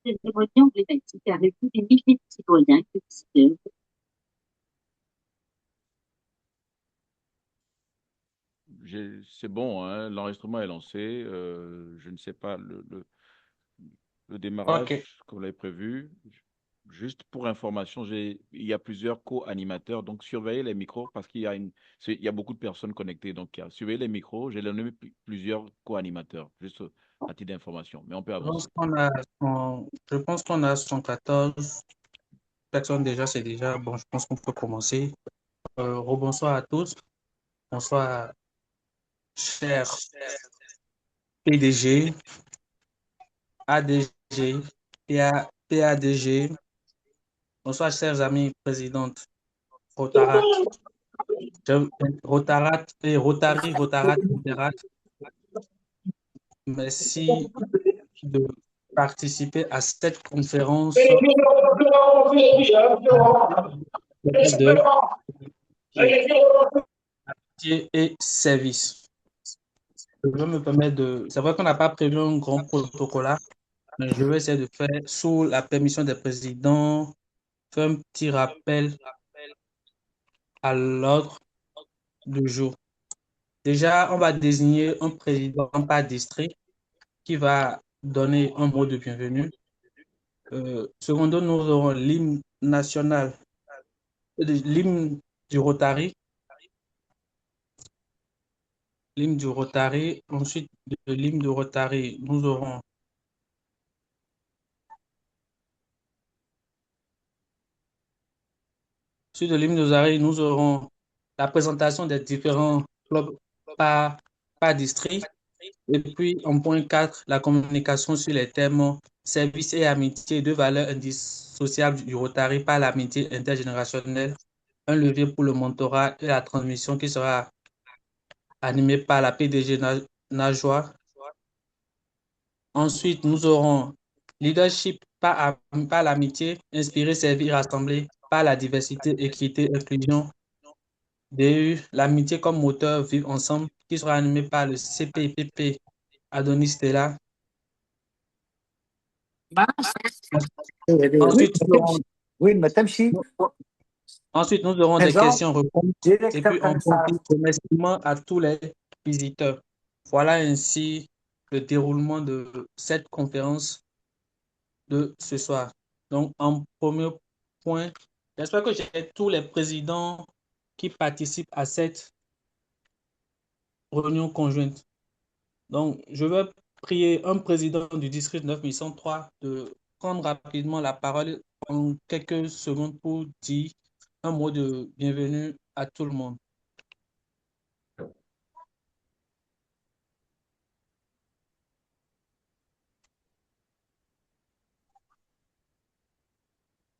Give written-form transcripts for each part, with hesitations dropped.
cérémonie en Haïti avec plus de milliers de citoyens qui visiteurs. C'est bon, hein, l'enregistrement est lancé. Je ne sais pas le Ok. démarrage comme l'avait prévu. Juste pour information, il y a plusieurs co-animateurs, donc surveillez les micros parce il y a beaucoup de personnes connectées. Donc, surveillez les micros. J'ai nommé plusieurs co-animateurs, juste à titre d'information. Mais on peut Je pense avancer. qu'on a, je pense qu'on a 114 personnes déjà, c'est déjà bon. Je pense qu'on peut commencer. Rebonsoir à tous. Bonsoir, cher PDG, ADG, PADG. Bonsoir, chers amis présidentes Rotarat, Rotarat et Rotarat, Rotarat. Merci de participer à cette conférence de métier et service. Je vais me permettre de. C'est vrai qu'on n'a pas prévu un grand protocole, mais je vais essayer de faire, sous la permission des présidents, faire un petit rappel à l'ordre du jour. Déjà, on va désigner un président par district qui va donner un mot de bienvenue. Secondo, nous aurons l'hymne national, l'hymne du Rotary, l'hymne du Rotary. Ensuite, de l'hymne du Rotary, nous aurons Sur de l'hymne Rosary, nous aurons la présentation des différents clubs par, par district. Et puis, en point 4, la communication sur les thèmes service et amitié, deux valeurs indissociables du Rotary par l'amitié intergénérationnelle, un levier pour le mentorat et la transmission qui sera animée par la PDG Najwa. Ensuite, nous aurons leadership par l'amitié, inspirer, servir, rassembler par la diversité, équité, inclusion. DU, l'amitié comme moteur, vivre ensemble, qui sera animé par le CPPP Adonis Stella. Oui, Ensuite, nous aurons, oui, ما تمشي ensuite, nous aurons des présent questions-réponses. Et directeur puis, on كان صار conclut remerciement à tous les visiteurs. Voilà ainsi le déroulement de cette conférence de ce soir. Donc, en premier point, j'espère que j'ai tous les présidents qui participent à cette réunion conjointe. Donc, je vais prier un président du district 9103 de prendre rapidement la parole en quelques secondes pour dire un mot de bienvenue à tout le monde.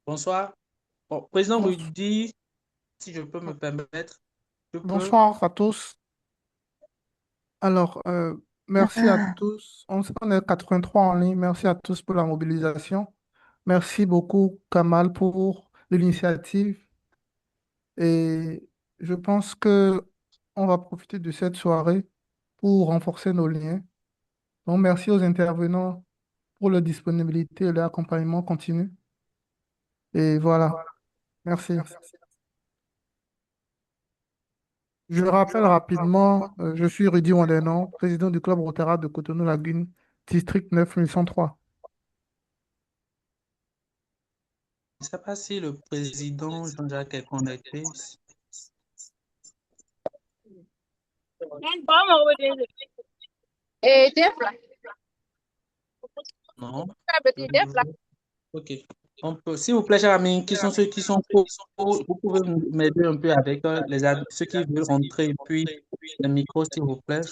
Bonsoir. Bon, président Bonsoir, Rudy, si je peux me permettre, je peux. bonsoir à tous. Alors, merci à tous. On est 83 en ligne. Merci à tous pour la mobilisation. Merci beaucoup, Kamal, pour l'initiative. Et je pense que on va profiter de cette soirée pour renforcer nos liens. Donc, merci aux intervenants pour leur disponibilité et leur accompagnement continu. Et voilà, merci. Je rappelle rapidement, je suis Rudy Wandenon, président du club Rotary de Cotonou-Lagune, district 9103. Je ne sais pas si le président Jean-Jacques est connecté. Non. Ok. S'il vous plaît, chers amis, qui sont ceux qui sont vous pouvez m'aider un peu avec ceux qui veulent rentrer, et puis le micro, s'il vous plaît.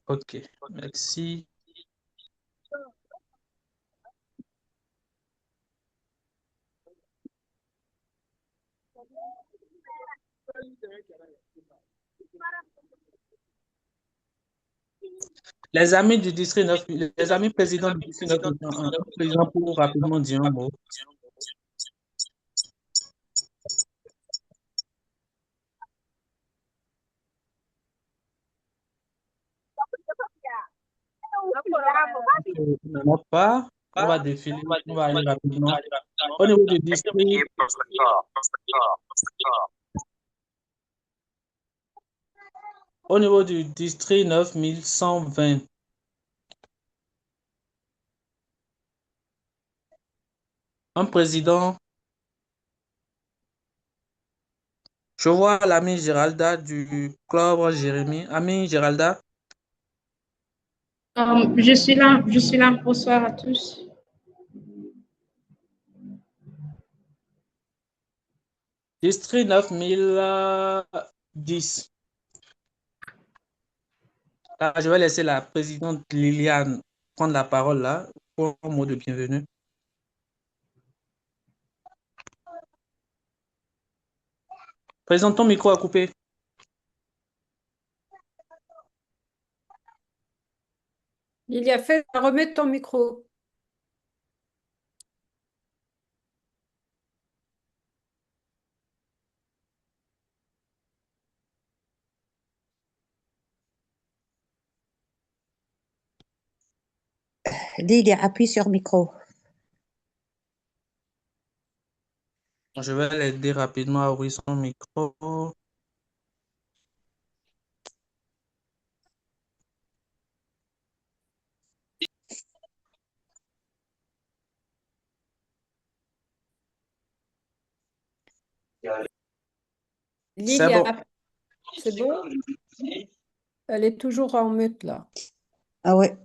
Ok, merci. Les amis du district 9, les amis présidents du district 9, un président pour rapidement dire un mot. Il n'en a pas. On va défiler, on va aller rapidement. Au niveau du district, au niveau du district 9120, un président. Je vois l'ami Géralda du club Jérémy. Ami Géralda, Je suis là, je suis là. Bonsoir à tous. district 9010. Là, je vais laisser la présidente Liliane prendre la parole là pour un mot de bienvenue. Président, ton micro a coupé. Il y a fait remettre ton micro. Lydia, appuie sur micro. Je vais l'aider rapidement à ouvrir son micro. C'est Lilia, bon. c'est bon? Elle est toujours en mute là. Ah ouais.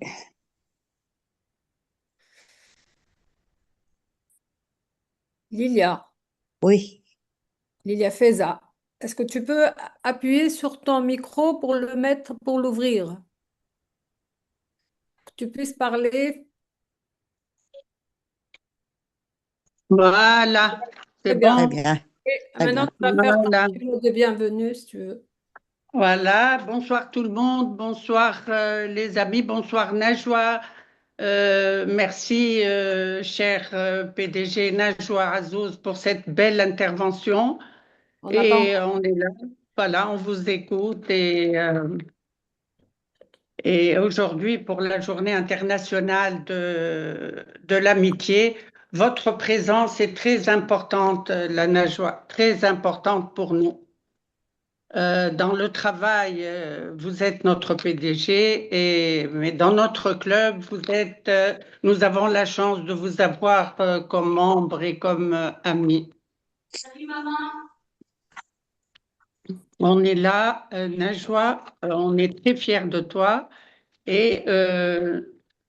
Lilia, Oui. Lilia Feza, est-ce que tu peux appuyer sur ton micro pour le mettre, pour l'ouvrir? Que tu puisses parler. Voilà, Très c'est bien. Très bon. bien. Et Très maintenant, bien. tu vas faire Voilà, ton mot de bienvenue si tu veux. voilà. Bonsoir tout le monde. Bonsoir les amis. Bonsoir Najwa. Merci, cher PDG Najwa Azouz, pour cette belle intervention. On n'a pas Et encore. on est là. Voilà, on vous écoute. Et aujourd'hui, pour la journée internationale de l'amitié, votre présence est très importante, la Najwa, très importante pour nous. Dans le travail, vous êtes notre PDG, mais dans notre club, nous avons la chance de vous avoir comme membre et comme ami. On est là, Najwa, on est très fiers de toi et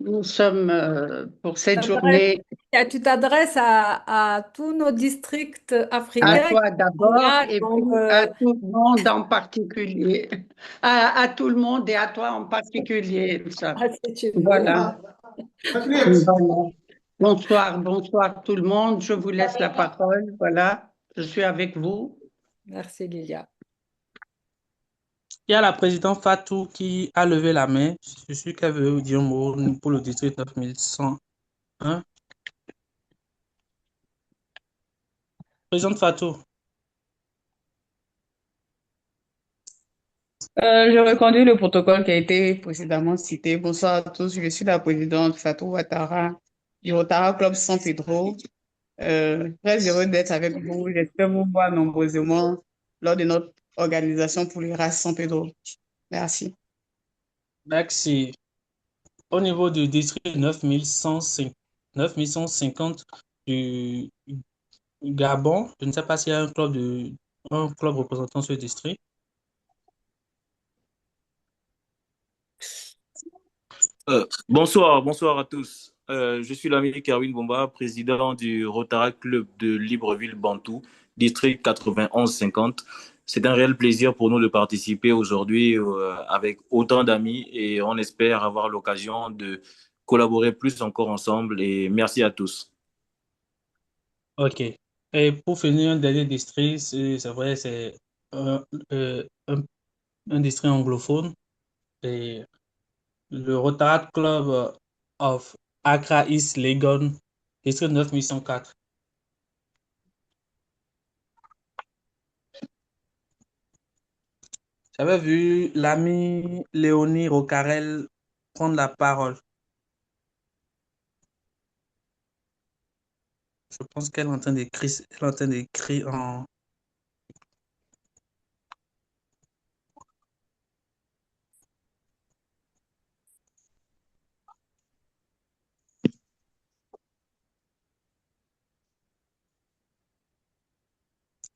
nous sommes pour cette journée Tu t'adresses à tous nos districts à africains qui toi sont d'abord là. et Donc, puis à tout le monde en particulier, à tout le monde et à toi en particulier. Ça. si tu veux. Voilà. Voilà. Bonsoir, bonsoir tout le monde. Je vous laisse la parole. Voilà, je suis avec vous. Merci Lilia. Il y a la présidente Fatou qui a levé la main. Je suis qu'elle veut vous dire un mot pour le district 9101. Présidente Fatou. Je reconduis le protocole qui a été précédemment cité. Bonsoir à tous, je suis la présidente Fatou Ouattara du Rotary Club San Pedro. Très heureux d'être avec vous. J'espère vous voir nombreusement lors de notre organisation pour les races San Pedro. Merci. Merci. Au niveau du district 9150 du Gabon, je ne sais pas s'il y a un club représentant ce district. Bonsoir à tous. Je suis l'ami Kerwin Bomba, président du Rotary Club de Libreville-Bantou, district 91-50. C'est un réel plaisir pour nous de participer aujourd'hui avec autant d'amis et on espère avoir l'occasion de collaborer plus encore ensemble et merci à tous. OK. Et pour finir, un dernier district, c'est vrai, c'est un, euh, un- un district anglophone. Et le Rotary Club of Accra East Legon, district 9104. J'avais vu l'ami Léonie Rocarel prendre la parole. Je pense qu'elle est en train d'écrire, elle est en train d'écrire en...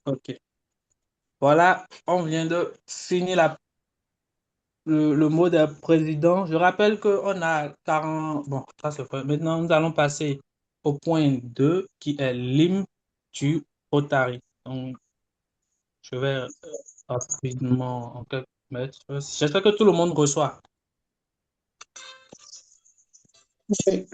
OK. Voilà, on vient de finir le mot de président. Je rappelle qu'on a 40... Bon, ça c'est fait. Maintenant, nous allons passer au point 2 qui est l'hymne du Rotary. Donc, je vais rapidement en quelques mètres. J'espère que tout le monde reçoit. Oui.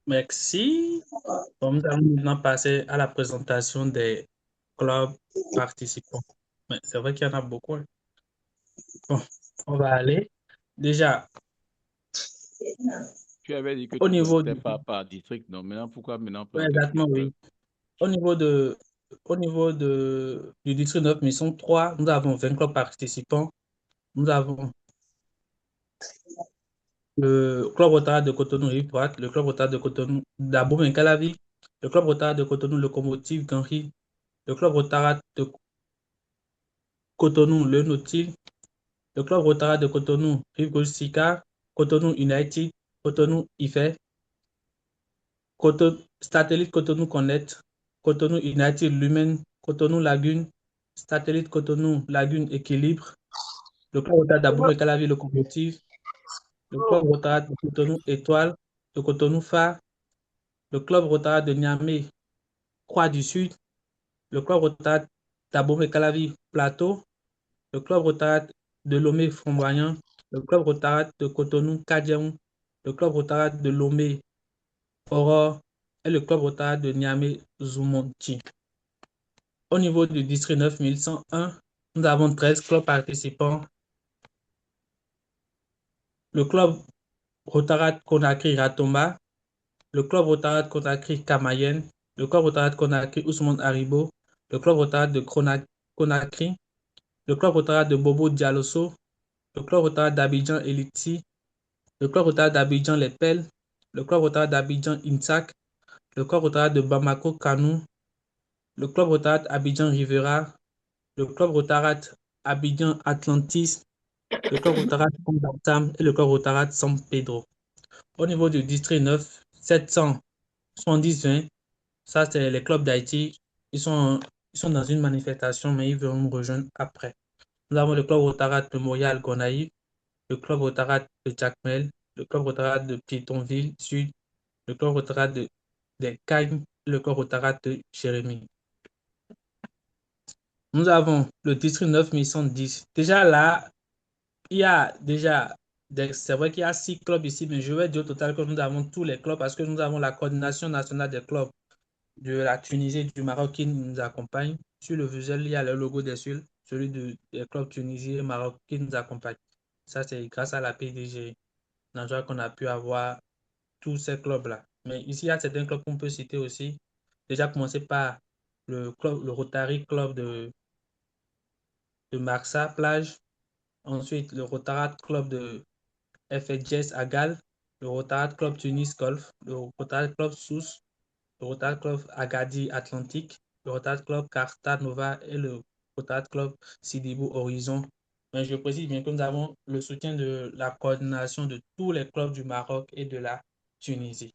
Merci. Bon, nous allons maintenant passer à la présentation des clubs participants. Mais c'est vrai qu'il y en a beaucoup, hein. Bon, on va aller. Déjà, Tu avais dit que au tu niveau présentais du... par district, non? Maintenant, pourquoi maintenant Ouais, présenter tous exactement, les clubs? oui. Du district 9 mission 3, nous avons 20 clubs participants. Nous avons le club Rotary de Cotonou Rive Droite, le club Rotary de Cotonou d'Abomey-Calavi, le club Rotary de Cotonou Locomotive Ganri, le club Rotary de Cotonou Le Nautil, le club Rotary de Cotonou Rive Gauche Sika, Cotonou United, Cotonou IFE, Satellite Cotonou Connect, Cotonou United Lumen, Cotonou Lagune, Satellite Cotonou Lagune Équilibre, le club Rotary d'Abomey-Calavi Locomotive, le club Rotary de Cotonou Étoile, le Cotonou Phare, le club Rotary de Niamey Croix du Sud, le club Rotary d'Abomey-Calavi Plateau, le club Rotary de Lomé Flamboyant, le club Rotary de Cotonou Kadiaou, le club Rotary de Lomé Aurore et le club Rotary de Niamey Zoumonti. Au niveau du district 9101, nous avons 13 clubs participants. Le club Rotary Conakry Ratomba, le club Rotary Conakry Kamayenne, le club Rotary Conakry Ousmane Haribo, le club Rotary de Conakry, le club Rotary de Bobo Dialosso, le club Rotary d'Abidjan Eliti, le club Rotary d'Abidjan Les Pelles, le club Rotary d'Abidjan Insac, le club Rotary de Bamako Kanou, le club Rotarat Abidjan Rivera, le club Rotarat Abidjan Atlantis, le club Rotarat Combatam et le club Rotarat San Pedro. Au niveau du district 9, 770-20, ça c'est les clubs d'Haïti. Ils sont dans une manifestation, mais ils vont nous rejoindre après. Nous avons le club Rotarat Memorial Gonaïve, le club Rotarat de Jacmel, le club Rotarat de Pétonville Sud, le club Rotarat de Cagnes, le club Rotarat de Jérémie. Nous avons le district 9110. Déjà là, il y a déjà, c'est vrai qu'il y a 6 clubs ici, mais je vais dire au total que nous avons tous les clubs parce que nous avons la coordination nationale des clubs de la Tunisie et du Maroc qui nous accompagne. Sur le visuel, il y a le logo celui des clubs tunisiens et Maroc qui nous accompagne. Ça, c'est grâce à la PDG Najwa qu'on a pu avoir tous ces clubs-là. Mais ici, il y a certains clubs qu'on peut citer aussi. Déjà, commencer par le Rotary Club de Marsa Plage. Ensuite, le Rotary Club de FHS à Galles, le Rotary Club Tunis Golf, le Rotary Club Sousse, le Rotary Club Agadi Atlantique, le Rotary Club Carta Nova et le Rotary Club Sidibou Horizon. Mais je précise bien que nous avons le soutien de la coordination de tous les clubs du Maroc et de la Tunisie.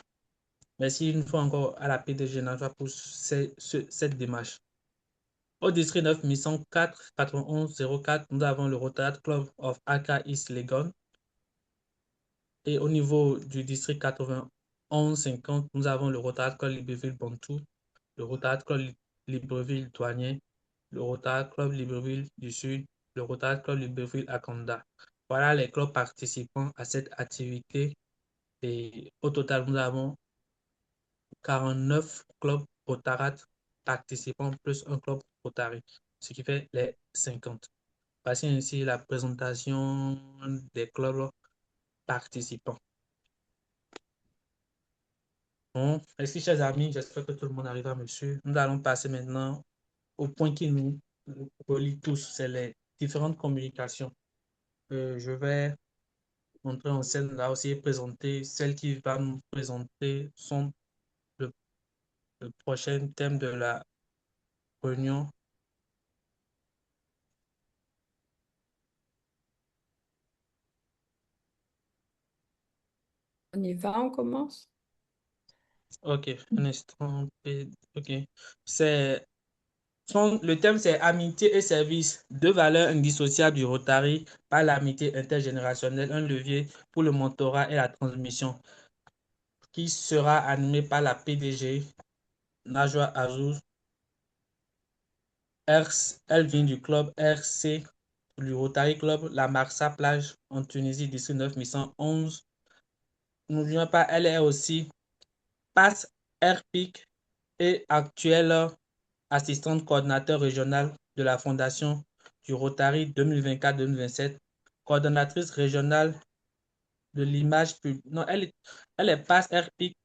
Merci une fois encore à la PDG Najwa pour cette démarche. Au district 9, mission 4, 91 04, nous avons le Rotary Club of Accra East Legon. Et au niveau du district 91 50, nous avons le Rotary Club Libreville Bantou, le Rotary Club Libreville Douanier, le Rotary Club Libreville du Sud, le Rotary Club Libreville Akanda. Voilà les clubs participants à cette activité. Et au total, nous avons 49 clubs Rotarat participants plus un club Rotary, ce qui fait les 50. Voici ainsi la présentation des clubs participants. Bon, merci chers amis, j'espère que tout le monde arrive à me suivre. Nous allons passer maintenant au point qui nous relie tous, c'est les différentes communications. Je vais montrer en scène là aussi et présenter celle qui va nous présenter le, le prochain thème de la réunion. On y va, on commence. Ok, un instant. Ok. Le thème, c'est amitié et service, deux valeurs indissociables du Rotary par l'amitié intergénérationnelle, un levier pour le mentorat et la transmission, qui sera animé par la PDG Najwa Azouz. Elle vient du club RC, du Rotary Club La Marsa Plage en Tunisie, district 9 1111. N'oublions pas, elle est aussi passe RPIC et actuelle assistante coordinateur régional de la Fondation du Rotary 2024-2027, coordonnatrice régionale de l'image publique. Non, elle est passe RPIC,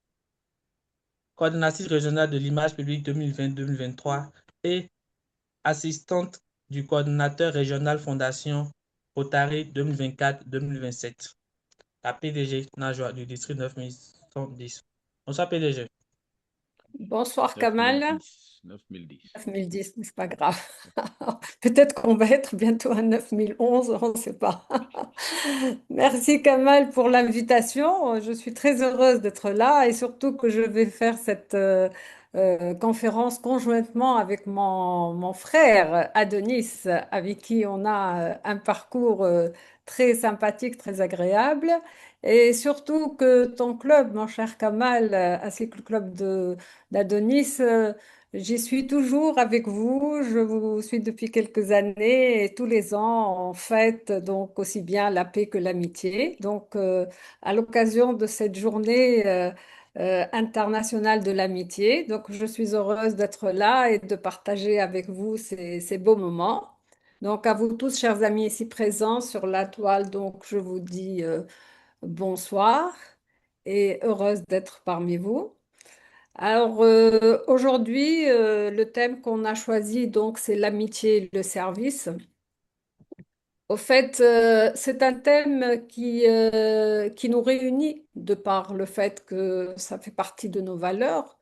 coordonnatrice régionale de l'image publique 2020-2023 et assistante du coordonnateur régional Fondation Rotary 2024-2027. La PDG Najwa du district 9110. Bonsoir PDG. Bonsoir Kamal. 9010. 9010, c'est pas grave. Peut-être qu'on va être bientôt à 9011, on ne sait pas. Merci Kamal pour l'invitation. Je suis très heureuse d'être là et surtout que je vais faire cette conférence conjointement avec mon frère Adonis, avec qui on a un parcours très sympathique, très agréable. Et surtout que ton club, mon cher Kamal, ainsi que le club d'Adonis, j'y suis toujours avec vous. Je vous suis depuis quelques années et tous les ans, on fête donc aussi bien la paix que l'amitié. Donc, à l'occasion de cette journée internationale de l'amitié, donc je suis heureuse d'être là et de partager avec vous ces beaux moments. Donc, à vous tous, chers amis ici présents sur la toile, donc je vous dis bonsoir et heureuse d'être parmi vous. Alors aujourd'hui, le thème qu'on a choisi, donc, c'est l'amitié et le service. Au fait, c'est un thème qui nous réunit de par le fait que ça fait partie de nos valeurs.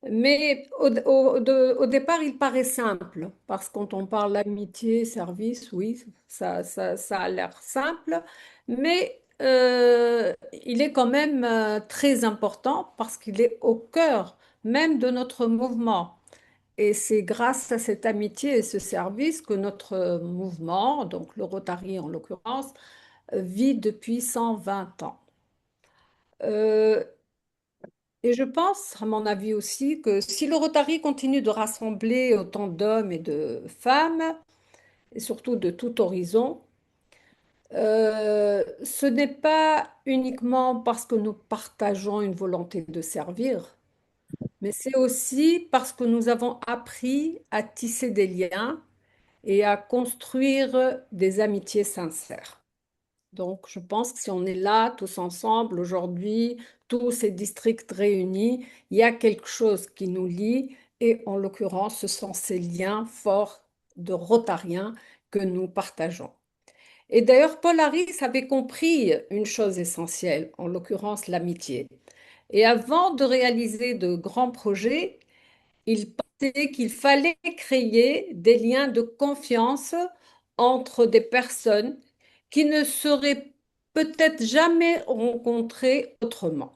Mais au départ, il paraît simple, parce que quand on parle d'amitié, service, oui, ça a l'air simple, mais il est quand même très important parce qu'il est au cœur même de notre mouvement. Et c'est grâce à cette amitié et ce service que notre mouvement, donc le Rotary en l'occurrence, vit depuis 120 ans. Euh, et je pense, à mon avis aussi, que si le Rotary continue de rassembler autant d'hommes et de femmes, et surtout de tout horizon, ce n'est pas uniquement parce que nous partageons une volonté de servir, mais c'est aussi parce que nous avons appris à tisser des liens et à construire des amitiés sincères. Donc, je pense que si on est là tous ensemble aujourd'hui, tous ces districts réunis, il y a quelque chose qui nous lie et en l'occurrence, ce sont ces liens forts de Rotariens que nous partageons. Et d'ailleurs, Paul Harris avait compris une chose essentielle, en l'occurrence l'amitié. Et avant de réaliser de grands projets, il pensait qu'il fallait créer des liens de confiance entre des personnes qui ne seraient peut-être jamais rencontrées autrement.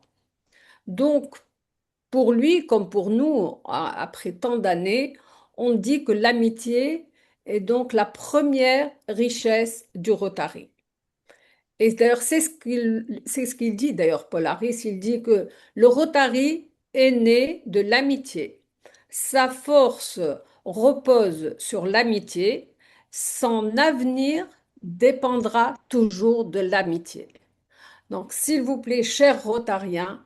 Donc, pour lui, comme pour nous, après tant d'années, on dit que l'amitié est donc la première richesse du Rotary. Et d'ailleurs, c'est ce qu'il dit, d'ailleurs, Paul Harris, il dit que le Rotary est né de l'amitié. Sa force repose sur l'amitié. Son avenir dépendra toujours de l'amitié. Donc, s'il vous plaît, chers Rotariens,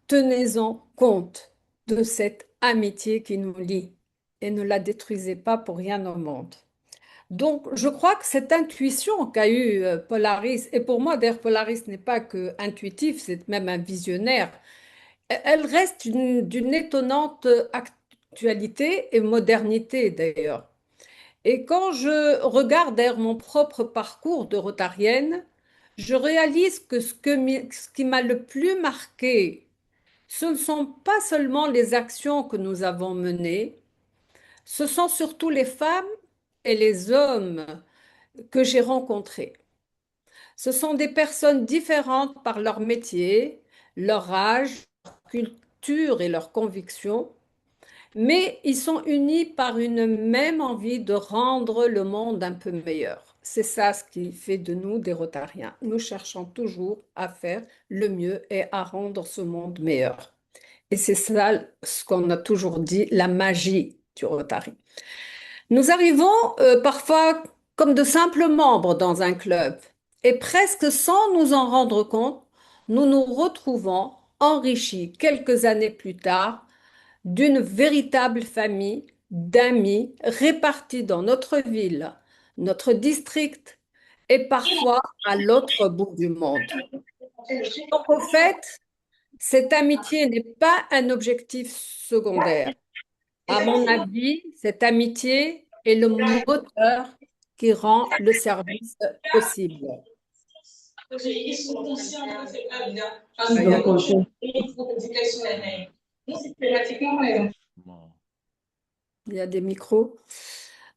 tenez-en compte de cette amitié qui nous lie et ne la détruisez pas pour rien au monde. Donc, je crois que cette intuition qu'a eue Polaris, et pour moi, d'ailleurs, Polaris n'est pas que intuitif, c'est même un visionnaire, elle reste d'une étonnante actualité et modernité d'ailleurs. Et quand je regarde d'ailleurs mon propre parcours de rotarienne, je réalise que ce qui m'a le plus marqué, ce ne sont pas seulement les actions que nous avons menées, ce sont surtout les femmes et les hommes que j'ai rencontrés. Ce sont des personnes différentes par leur métier, leur âge, leur culture et leurs convictions, mais ils sont unis par une même envie de rendre le monde un peu meilleur. C'est ça ce qui fait de nous des Rotariens. Nous cherchons toujours à faire le mieux et à rendre ce monde meilleur. Et c'est ça ce qu'on a toujours dit, la magie du Rotary. Nous arrivons parfois comme de simples membres dans un club et presque sans nous en rendre compte, nous nous retrouvons enrichis quelques années plus tard d'une véritable famille d'amis répartis dans notre ville, notre district et parfois à l'autre bout du monde. Donc, au fait, cette amitié n'est pas un objectif secondaire. À mon avis, cette amitié est le moteur qui rend le service possible. Bon, Il y a des micros.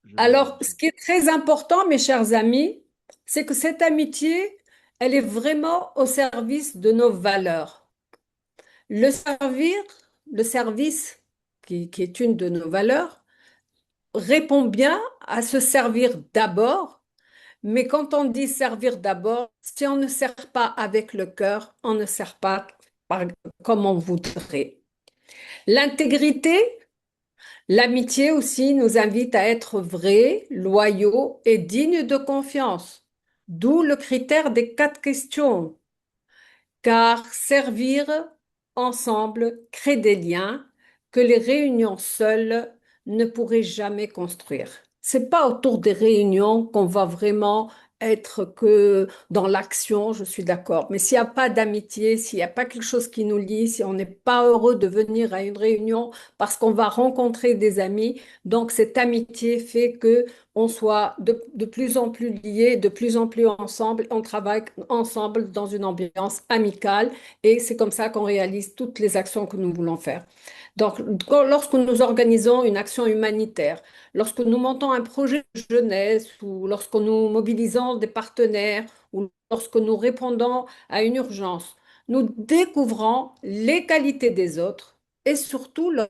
je Alors, vais- ce qui est très important, mes chers amis, c'est que cette amitié, elle est vraiment au service de nos valeurs. Le servir, le service, qui est une de nos valeurs, répond bien à se servir d'abord, mais quand on dit servir d'abord, si on ne sert pas avec le cœur, on ne sert pas comme on voudrait. L'intégrité, l'amitié aussi nous invite à être vrais, loyaux et dignes de confiance. D'où le critère des 4 questions. Car servir ensemble crée des liens que les réunions seules ne pourraient jamais construire. C'est pas autour des réunions qu'on va vraiment être que dans l'action, je suis d'accord. Mais s'il n'y a pas d'amitié, s'il n'y a pas quelque chose qui nous lie, si on n'est pas heureux de venir à une réunion parce qu'on va rencontrer des amis, donc cette amitié fait que on soit de plus en plus liés, de plus en plus ensemble, on travaille ensemble dans une ambiance amicale et c'est comme ça qu'on réalise toutes les actions que nous voulons faire. Donc, lorsque nous organisons une action humanitaire, lorsque nous montons un projet de jeunesse ou lorsque nous mobilisons des partenaires ou lorsque nous répondons à une urgence, nous découvrons les qualités des autres et surtout leur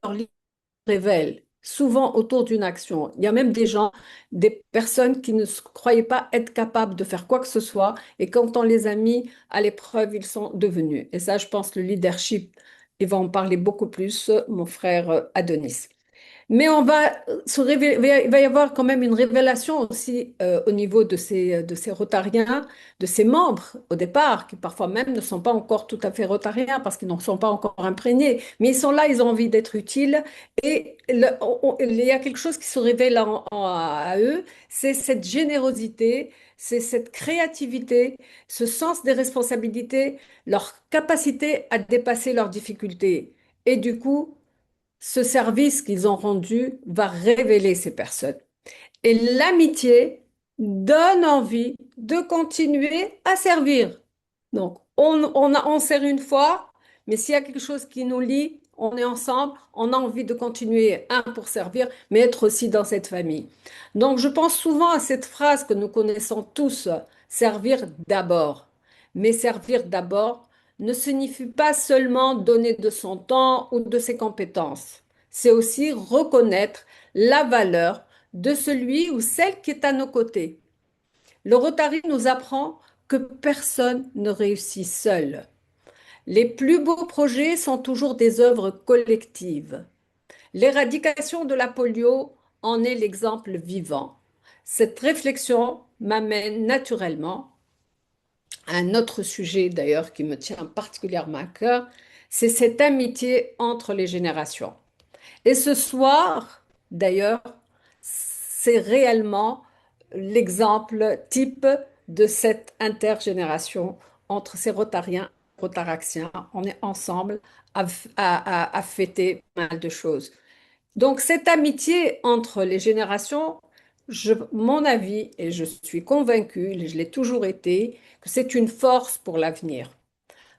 révèlent souvent autour d'une action. Il y a même des gens, des personnes qui ne se croyaient pas être capables de faire quoi que ce soit et quand on les a mis à l'épreuve, ils sont devenus. Et ça, je pense, le leadership, il va en parler beaucoup plus, mon frère Adonis. Mais on va il va y avoir quand même une révélation aussi au niveau de ces rotariens, de ces membres au départ, qui parfois même ne sont pas encore tout à fait rotariens parce qu'ils n'en sont pas encore imprégnés. Mais ils sont là, ils ont envie d'être utiles. Et il y a quelque chose qui se révèle à eux, c'est cette générosité, c'est cette créativité, ce sens des responsabilités, leur capacité à dépasser leurs difficultés. Et du coup, ce service qu'ils ont rendu va révéler ces personnes. Et l'amitié donne envie de continuer à servir. Donc, on sert une fois, mais s'il y a quelque chose qui nous lie, on est ensemble, on a envie de continuer, un, pour servir, mais être aussi dans cette famille. Donc, je pense souvent à cette phrase que nous connaissons tous, servir d'abord. Mais servir d'abord ne signifie pas seulement donner de son temps ou de ses compétences. C'est aussi reconnaître la valeur de celui ou celle qui est à nos côtés. Le Rotary nous apprend que personne ne réussit seul. Les plus beaux projets sont toujours des œuvres collectives. L'éradication de la polio en est l'exemple vivant. Cette réflexion m'amène naturellement à un autre sujet d'ailleurs qui me tient particulièrement à cœur, c'est cette amitié entre les générations. Et ce soir, d'ailleurs, c'est réellement l'exemple type de cette intergénération entre ces rotariens et rotaraxiens. On est ensemble à fêter pas mal de choses. Donc, cette amitié entre les générations, mon avis, et je suis convaincue, et je l'ai toujours été, que c'est une force pour l'avenir.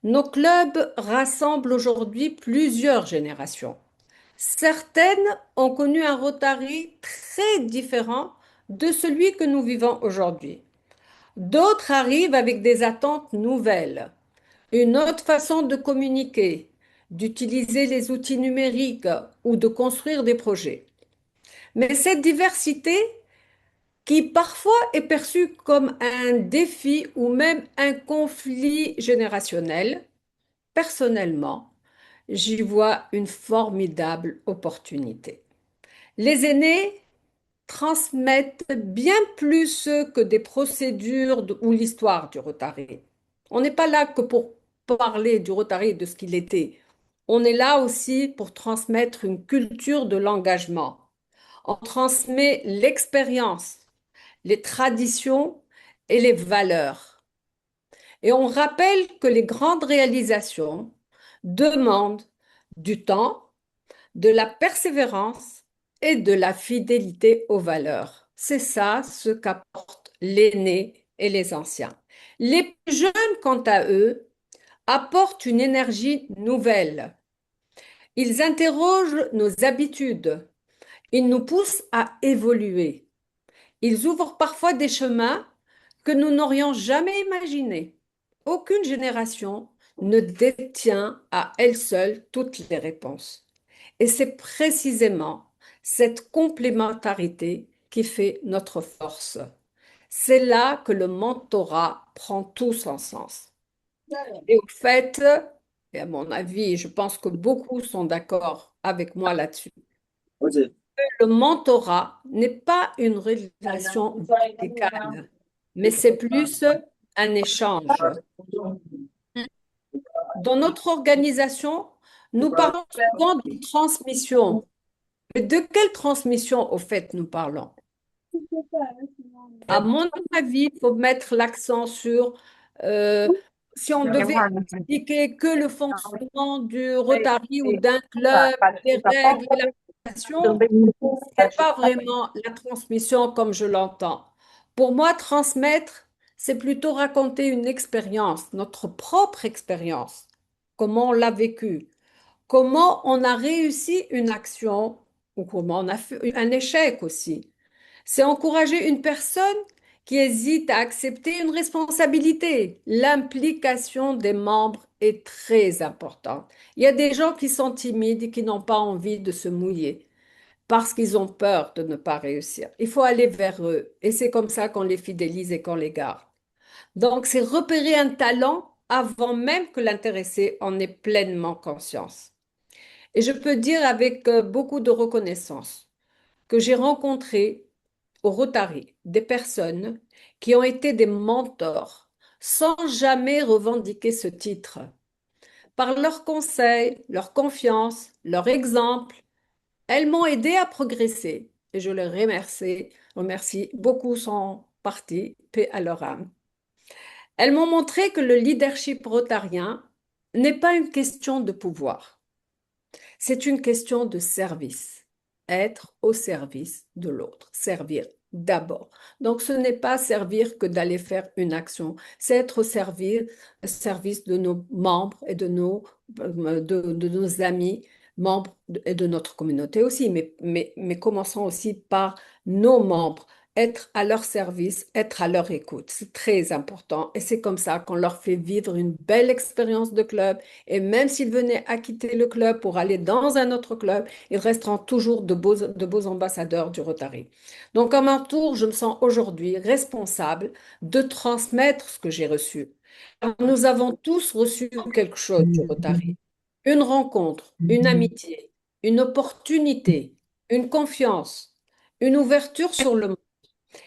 Nos clubs rassemblent aujourd'hui plusieurs générations. Certaines ont connu un Rotary très différent de celui que nous vivons aujourd'hui. D'autres arrivent avec des attentes nouvelles, une autre façon de communiquer, d'utiliser les outils numériques ou de construire des projets. Mais cette diversité, qui parfois est perçue comme un défi ou même un conflit générationnel, personnellement, j'y vois une formidable opportunité. Les aînés transmettent bien plus que des procédures ou l'histoire du Rotary. On n'est pas là que pour parler du Rotary et de ce qu'il était. On est là aussi pour transmettre une culture de l'engagement. On transmet l'expérience, les traditions et les valeurs. Et on rappelle que les grandes réalisations demandent du temps, de la persévérance et de la fidélité aux valeurs. C'est ça ce qu'apportent l'aîné et les anciens. Les plus jeunes, quant à eux, apportent une énergie nouvelle. Ils interrogent nos habitudes. Ils nous poussent à évoluer. Ils ouvrent parfois des chemins que nous n'aurions jamais imaginés. Aucune génération ne détient à elle seule toutes les réponses. Et c'est précisément cette complémentarité qui fait notre force. C'est là que le mentorat prend tout son sens. Et au fait, et à mon avis, je pense que beaucoup sont d'accord avec moi là-dessus, le mentorat n'est pas une relation verticale, mais c'est plus un échange. Dans notre organisation, nous parlons souvent de transmission. Mais de quelle transmission, au fait, nous parlons? À mon avis, il faut mettre l'accent sur, euh, si on devait expliquer que le fonctionnement du Rotary ou d'un club, les règles et la communication, ce n'est pas vraiment la transmission comme je l'entends. Pour moi, transmettre, c'est plutôt raconter une expérience, notre propre expérience, comment on l'a vécu, comment on a réussi une action ou comment on a fait un échec aussi. C'est encourager une personne qui hésite à accepter une responsabilité. L'implication des membres est très importante. Il y a des gens qui sont timides et qui n'ont pas envie de se mouiller parce qu'ils ont peur de ne pas réussir. Il faut aller vers eux et c'est comme ça qu'on les fidélise et qu'on les garde. Donc, c'est repérer un talent avant même que l'intéressé en ait pleinement conscience. Et je peux dire avec beaucoup de reconnaissance que j'ai rencontré au Rotary des personnes qui ont été des mentors sans jamais revendiquer ce titre. Par leurs conseils, leur confiance, leur exemple, elles m'ont aidé à progresser et je les remercie beaucoup sont partis, paix à leur âme. Elles m'ont montré que le leadership rotarien n'est pas une question de pouvoir, c'est une question de service. Être au service de l'autre, servir d'abord. Donc, ce n'est pas servir que d'aller faire une action, c'est être au service de nos membres et de nos amis, membres et de notre communauté aussi, mais commençons aussi par nos membres, être à leur service, être à leur écoute. C'est très important et c'est comme ça qu'on leur fait vivre une belle expérience de club. Et même s'ils venaient à quitter le club pour aller dans un autre club, ils resteront toujours de beaux ambassadeurs du Rotary. Donc, à mon tour, je me sens aujourd'hui responsable de transmettre ce que j'ai reçu. Alors, nous avons tous reçu quelque chose du Rotary. Une rencontre, une amitié, une opportunité, une confiance, une ouverture sur le monde.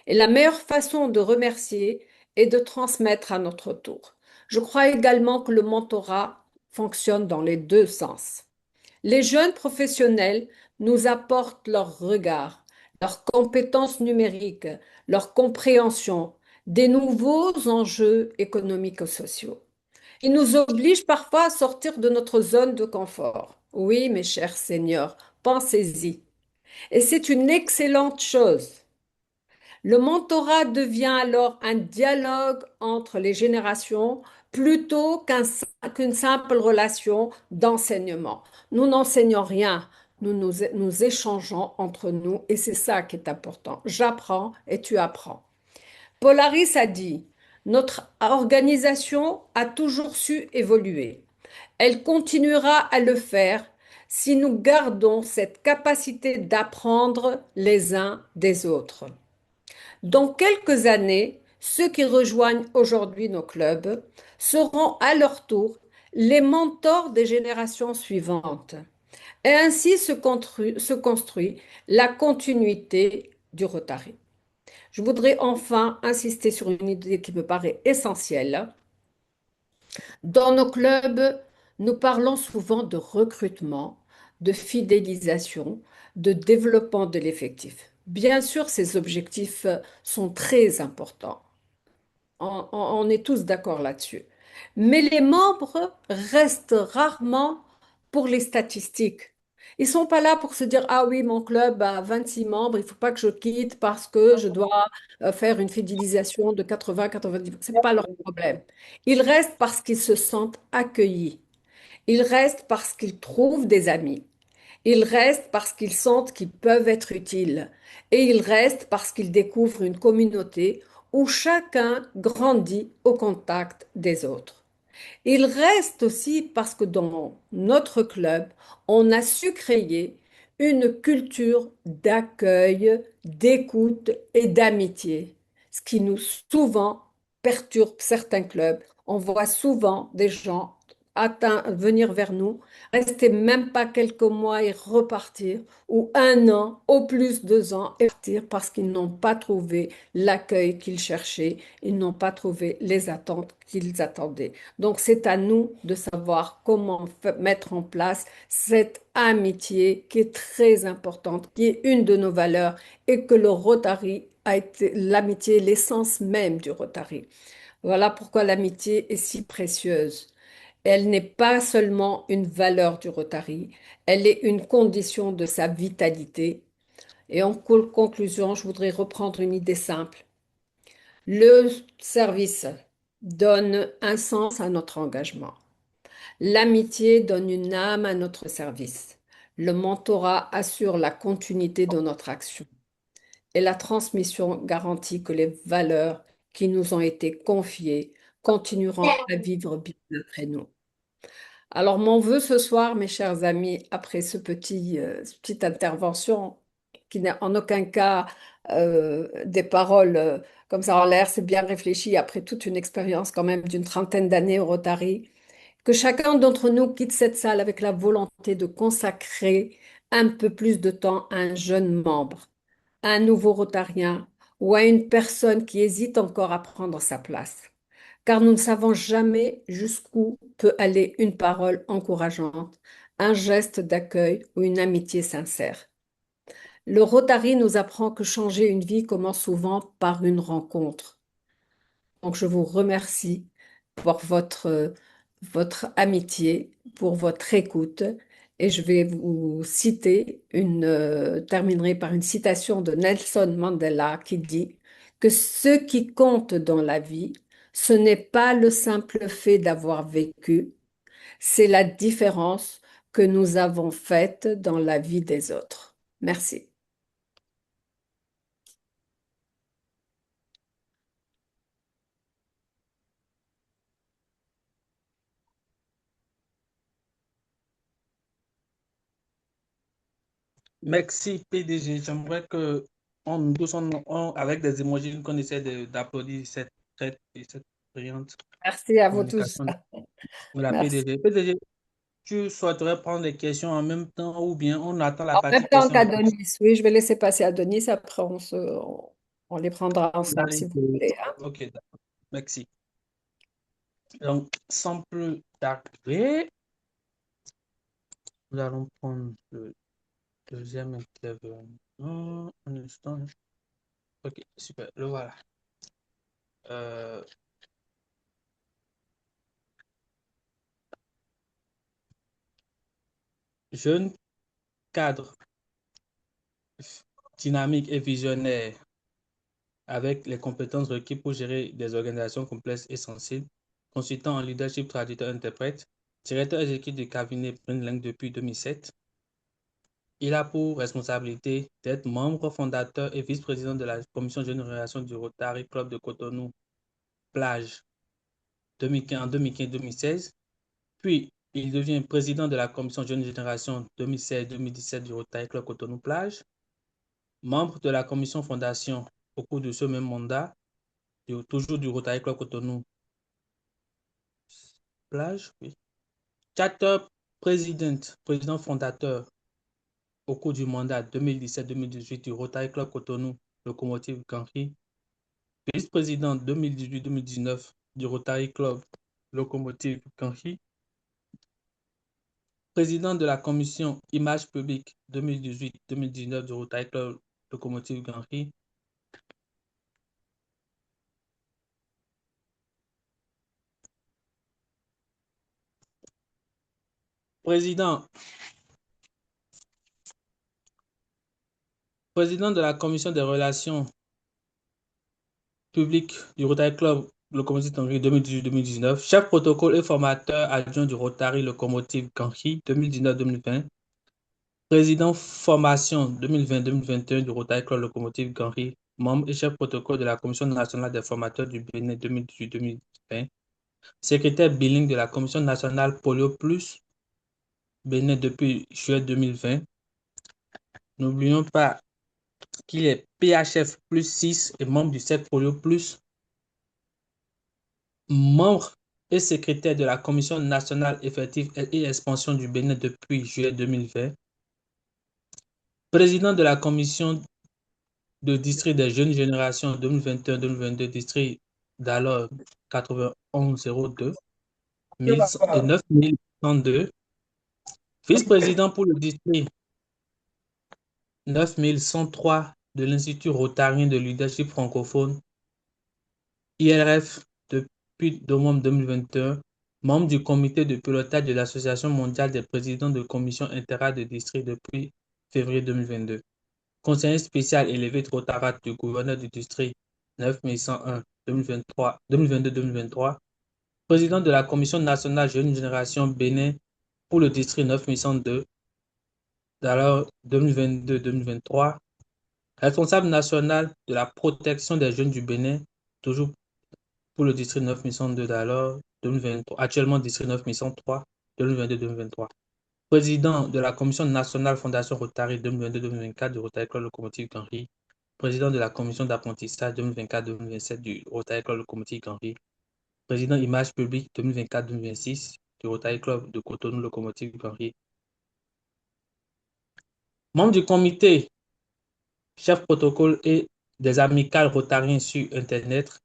Et la meilleure façon de remercier est de transmettre à notre tour. Je crois également que le mentorat fonctionne dans les deux sens. Les jeunes professionnels nous apportent leur regard, leurs compétences numériques, leur compréhension des nouveaux enjeux économiques et sociaux. Ils nous obligent parfois à sortir de notre zone de confort. Oui, mes chers seigneurs, pensez-y. Et c'est une excellente chose. Le mentorat devient alors un dialogue entre les générations plutôt qu'une simple relation d'enseignement. Nous n'enseignons rien, nous échangeons entre nous et c'est ça qui est important. J'apprends et tu apprends. Polaris a dit, notre organisation a toujours su évoluer. Elle continuera à le faire si nous gardons cette capacité d'apprendre les uns des autres. Dans quelques années, ceux qui rejoignent aujourd'hui nos clubs seront à leur tour les mentors des générations suivantes. Et ainsi se construit la continuité du Rotary. Je voudrais enfin insister sur une idée qui me paraît essentielle. Dans nos clubs, nous parlons souvent de recrutement, de fidélisation, de développement de l'effectif. Bien sûr, ces objectifs sont très importants. On est tous d'accord là-dessus. Mais les membres restent rarement pour les statistiques. Ils ne sont pas là pour se dire, ah oui, mon club a 26 membres, il ne faut pas que je quitte parce que je dois faire une fidélisation de 80-90. Ce n'est pas leur problème. Ils restent parce qu'ils se sentent accueillis. Ils restent parce qu'ils trouvent des amis. Ils restent parce qu'ils sentent qu'ils peuvent être utiles. Et ils restent parce qu'ils découvrent une communauté où chacun grandit au contact des autres. Ils restent aussi parce que dans notre club, on a su créer une culture d'accueil, d'écoute et d'amitié, ce qui nous souvent perturbe certains clubs. On voit souvent des gens venir vers nous, rester même pas quelques mois et repartir, ou un an, au plus 2 ans, et partir parce qu'ils n'ont pas trouvé l'accueil qu'ils cherchaient, ils n'ont pas trouvé les attentes qu'ils attendaient. Donc c'est à nous de savoir comment mettre en place cette amitié qui est très importante, qui est une de nos valeurs et que le Rotary a été l'amitié, l'essence même du Rotary. Voilà pourquoi l'amitié est si précieuse. Elle n'est pas seulement une valeur du Rotary, elle est une condition de sa vitalité. Et en conclusion, je voudrais reprendre une idée simple. Le service donne un sens à notre engagement. L'amitié donne une âme à notre service. Le mentorat assure la continuité de notre action. Et la transmission garantit que les valeurs qui nous ont été confiées continueront à vivre bien après nous. Alors, mon vœu ce soir, mes chers amis, après cette petite intervention, qui n'est en aucun cas des paroles comme ça en l'air, c'est bien réfléchi après toute une expérience quand même d'une trentaine d'années au Rotary, que chacun d'entre nous quitte cette salle avec la volonté de consacrer un peu plus de temps à un jeune membre, à un nouveau Rotarien ou à une personne qui hésite encore à prendre sa place, car nous ne savons jamais jusqu'où peut aller une parole encourageante, un geste d'accueil ou une amitié sincère. Le Rotary nous apprend que changer une vie commence souvent par une rencontre. Donc je vous remercie pour votre amitié, pour votre écoute, et je vais vous citer terminerai par une citation de Nelson Mandela qui dit que ce qui compte dans la vie, ce n'est pas le simple fait d'avoir vécu, c'est la différence que nous avons faite dans la vie des autres. Merci. Merci, PDG. J'aimerais que on, tous, avec des émojis, qu'on essaie d'applaudir cette traite et cette brillante Merci à vous tous. communication de la Merci. PDG. PDG, tu souhaiterais prendre des questions en même temps ou bien on attend la En partie même temps questions-réponses qu'Adonis, oui, je vais laisser passer Adonis, après on les prendra dans ensemble les si vous deux. voulez, hein. Ok, d'accord. Merci. Donc, sans plus tarder, nous allons prendre le deuxième intervenant. Un instant. Ok, super. Le voilà. Euh, jeune cadre dynamique et visionnaire avec les compétences requises pour gérer des organisations complexes et sensibles, consultant en leadership traducteur-interprète, directeur exécutif du cabinet Brindling depuis 2007. Il a pour responsabilité d'être membre fondateur et vice-président de la commission jeune génération du Rotary Club de Cotonou, plage, en 2015-2016. Puis, il devient président de la commission jeune génération 2016-2017 du Rotary Club Cotonou, plage, membre de la commission fondation au cours de ce même mandat, toujours du Rotary Club Cotonou, plage, oui. Chapter président fondateur au cours du mandat 2017-2018 du Rotary Club Cotonou, Locomotive Kanri, vice-président 2018-2019 du Rotary Club Locomotive Kanri, président de la commission Image publique 2018-2019 du Rotary Club Locomotive Kanri, président de la commission des relations publiques du Rotary Club Locomotive Kanri 2018-2019, chef protocole et formateur adjoint du Rotary Locomotive Kanri 2019-2020, président formation 2020-2021 du Rotary Club Locomotive Kanri, membre et chef protocole de la Commission nationale des formateurs du Bénin 2018-2020, secrétaire bilingue de la Commission nationale Polio Plus Bénin depuis juillet 2020. N'oublions pas qu'il est PHF plus 6 et membre du 7 Polio Plus, membre et secrétaire de la Commission nationale effective et expansion du Bénin depuis juillet 2020, président de la Commission de district des jeunes générations 2021-2022, district d'alors 9102 et 9102, vice-président pour le district 9103 de l'Institut rotarien de leadership francophone, IRF, depuis novembre 2021, membre du comité de pilotage de l'Association mondiale des présidents de commissions intégrales de district depuis février 2022. Conseiller spécial élevé de Rotarat du gouverneur du district 9101 2022-2023, président de la Commission nationale Jeune Génération Bénin pour le district 9102 d'alors 2022-2023, responsable national de la protection des jeunes du Bénin, toujours pour le district 9102 d'alors 2023, actuellement district 9103 2022-2023. Président de la Commission nationale Fondation Rotary 2022-2024 du Rotary Club Locomotive Henry, président de la Commission d'apprentissage 2024-2027 du Rotary Club Locomotive Henry, président Image publique 2024-2026 du Rotary Club de Cotonou Locomotive Henry, membre du comité, chef protocole et des amicales rotariens sur Internet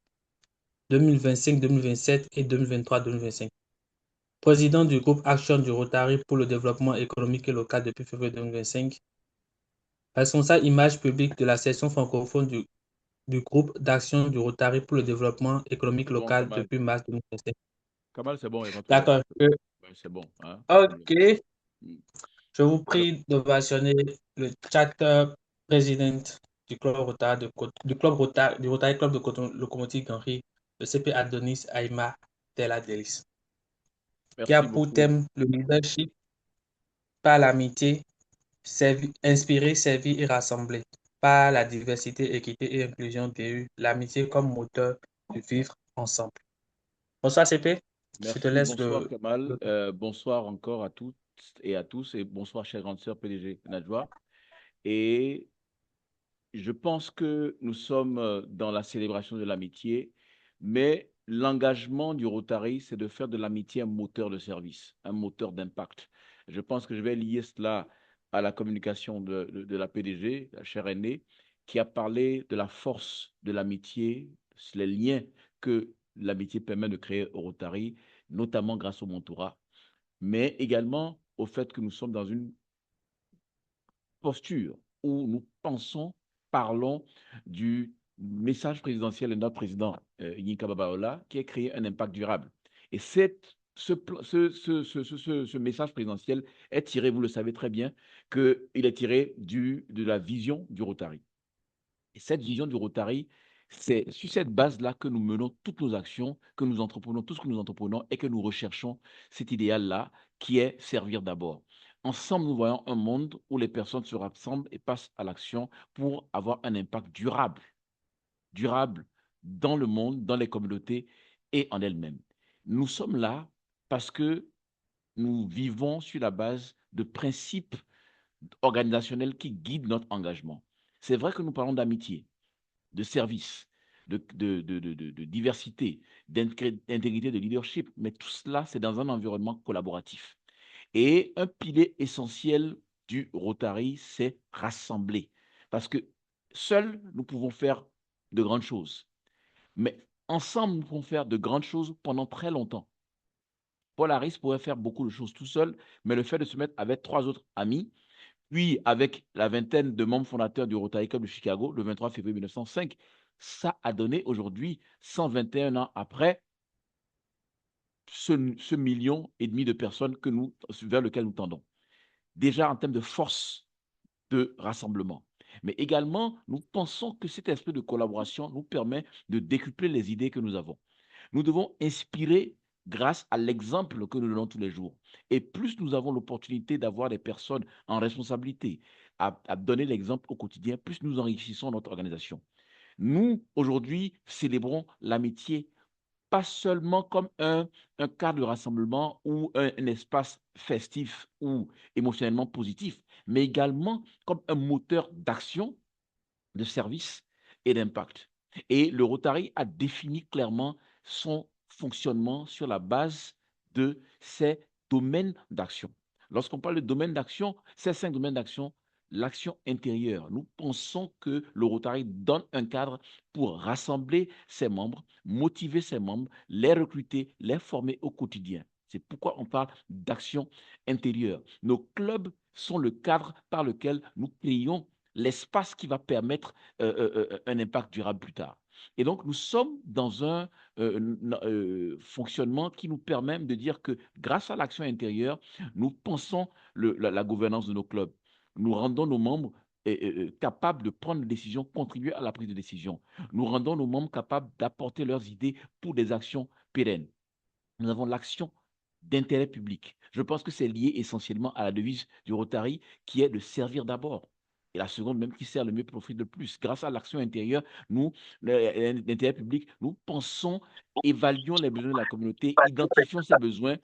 2025-2027 et 2023-2025. Président du groupe Action du Rotary pour le développement économique et local depuis février 2025. Responsable image publique de la section francophone du groupe d'action du Rotary pour le développement économique Bon, local Kamal. depuis mars 2025. Kamal, c'est bon, éventuellement. D'accord. Ouais, c'est bon. Hein? Ok. Mm. Je vous prie d'ovationner le chapter président du club Rotary du Rotary Club de Cotonou Locomotive Henry, le CP Adonis Aïma Tella Delis, qui a Merci pour beaucoup. thème le leadership par l'amitié, inspirer, servir et rassembler, par la diversité, équité et inclusion DU, l'amitié comme moteur de vivre ensemble. Bonsoir CP, je te Merci. laisse Bonsoir, le... Kamal. Bonsoir encore à toutes et à tous. Et bonsoir, chère grande sœur PDG Najwa. Et je pense que nous sommes dans la célébration de l'amitié, mais l'engagement du Rotary, c'est de faire de l'amitié un moteur de service, un moteur d'impact. Je pense que je vais lier cela à la communication de la PDG, la chère aînée, qui a parlé de la force de l'amitié, les liens que l'amitié permet de créer au Rotary, notamment grâce au mentorat, mais également au fait que nous sommes dans une posture où nous pensons, parlons du message présidentiel de notre président Yinka Babaola qui a créé un impact durable. Et ce message présidentiel est tiré, vous le savez très bien, qu'il est tiré de la vision du Rotary. Et cette vision du Rotary, c'est sur cette base-là que nous menons toutes nos actions, que nous entreprenons, tout ce que nous entreprenons et que nous recherchons cet idéal-là qui est servir d'abord. Ensemble, nous voyons un monde où les personnes se rassemblent et passent à l'action pour avoir un impact durable dans le monde, dans les communautés et en elles-mêmes. Nous sommes là parce que nous vivons sur la base de principes organisationnels qui guident notre engagement. C'est vrai que nous parlons d'amitié, de service, de diversité, d'intégrité, de leadership, mais tout cela, c'est dans un environnement collaboratif. Et un pilier essentiel du Rotary, c'est rassembler. Parce que seuls, nous pouvons faire de grandes choses. Mais ensemble, nous pouvons faire de grandes choses pendant très longtemps. Paul Harris pourrait faire beaucoup de choses tout seul, mais le fait de se mettre avec 3 autres amis, puis avec la vingtaine de membres fondateurs du Rotary Club de Chicago, le 23 février 1905, ça a donné aujourd'hui, 121 ans après, ce 1,5 million de personnes vers lequel nous tendons. Déjà en termes de force de rassemblement. Mais également, nous pensons que cet esprit de collaboration nous permet de décupler les idées que nous avons. Nous devons inspirer grâce à l'exemple que nous donnons tous les jours. Et plus nous avons l'opportunité d'avoir des personnes en responsabilité à donner l'exemple au quotidien, plus nous enrichissons notre organisation. Nous, aujourd'hui, célébrons l'amitié, pas seulement comme un cadre de rassemblement ou un espace festif ou émotionnellement positif, mais également comme un moteur d'action, de service et d'impact. Et le Rotary a défini clairement son fonctionnement sur la base de ces domaines d'action. Lorsqu'on parle de domaines d'action, ces 5 domaines d'action, l'action intérieure, nous pensons que le Rotary donne un cadre pour rassembler ses membres, motiver ses membres, les recruter, les former au quotidien. C'est pourquoi on parle d'action intérieure. Nos clubs sont le cadre par lequel nous créons l'espace qui va permettre un impact durable plus tard. Et donc, nous sommes dans un fonctionnement qui nous permet de dire que grâce à l'action intérieure, nous pensons la gouvernance de nos clubs. Nous rendons nos membres capables de prendre des décisions, contribuer à la prise de décision. Nous rendons nos membres capables d'apporter leurs idées pour des actions pérennes. Nous avons l'action d'intérêt public. Je pense que c'est lié essentiellement à la devise du Rotary qui est de servir d'abord. Et la seconde même qui sert le mieux profite le plus. Grâce à l'action intérieure, nous, l'intérêt public, nous pensons, évaluons les besoins de la communauté, identifions ces besoins,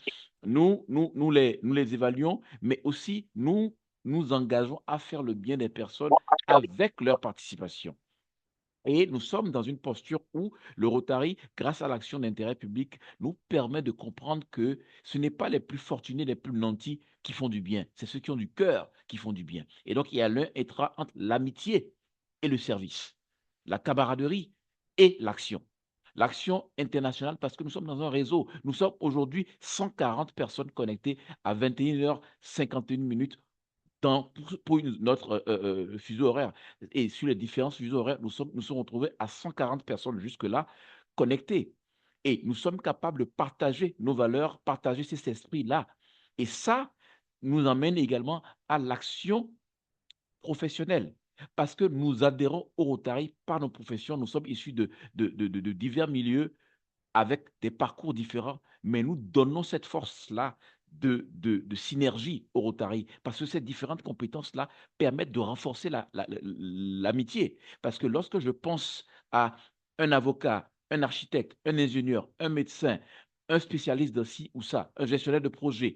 nous les évaluons, mais aussi nous engageons à faire le bien des personnes avec leur participation. Et nous sommes dans une posture où le Rotary, grâce à l'action d'intérêt public, nous permet de comprendre que ce n'est pas les plus fortunés, les plus nantis qui font du bien, c'est ceux qui ont du cœur qui font du bien. Et donc, il y a l'un étroit entre l'amitié et le service, la camaraderie et l'action. L'action internationale, parce que nous sommes dans un réseau. Nous sommes aujourd'hui 140 personnes connectées à 21h51 pour notre fuseau horaire. Et sur les différents fuseaux horaires, nous sommes retrouvés à 140 personnes jusque-là connectées. Et nous sommes capables de partager nos valeurs, partager cet esprit-là. Et ça nous emmène également à l'action professionnelle. Parce que nous adhérons au Rotary par nos professions. Nous sommes issus de divers milieux avec des parcours différents, mais nous donnons cette force-là de synergie au Rotary, parce que ces différentes compétences-là permettent de renforcer l'amitié. Parce que lorsque je pense à un avocat, un architecte, un ingénieur, un médecin, un spécialiste de ci ou ça, un gestionnaire de projet,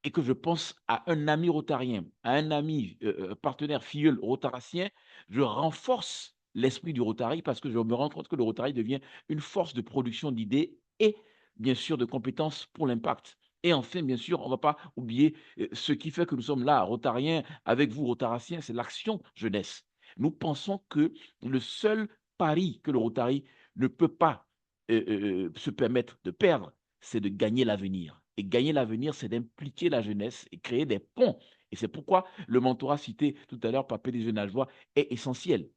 et que je pense à un ami rotarien, à un ami partenaire filleul rotaracien, je renforce l'esprit du Rotary parce que je me rends compte que le Rotary devient une force de production d'idées et bien sûr de compétences pour l'impact. Et enfin, bien sûr, on ne va pas oublier ce qui fait que nous sommes là, Rotariens, avec vous, Rotaraciens, c'est l'action jeunesse. Nous pensons que le seul pari que le Rotary ne peut pas se permettre de perdre, c'est de gagner l'avenir. Et gagner l'avenir, c'est d'impliquer la jeunesse et créer des ponts. Et c'est pourquoi le mentorat cité tout à l'heure par PDG Najwa est essentiel.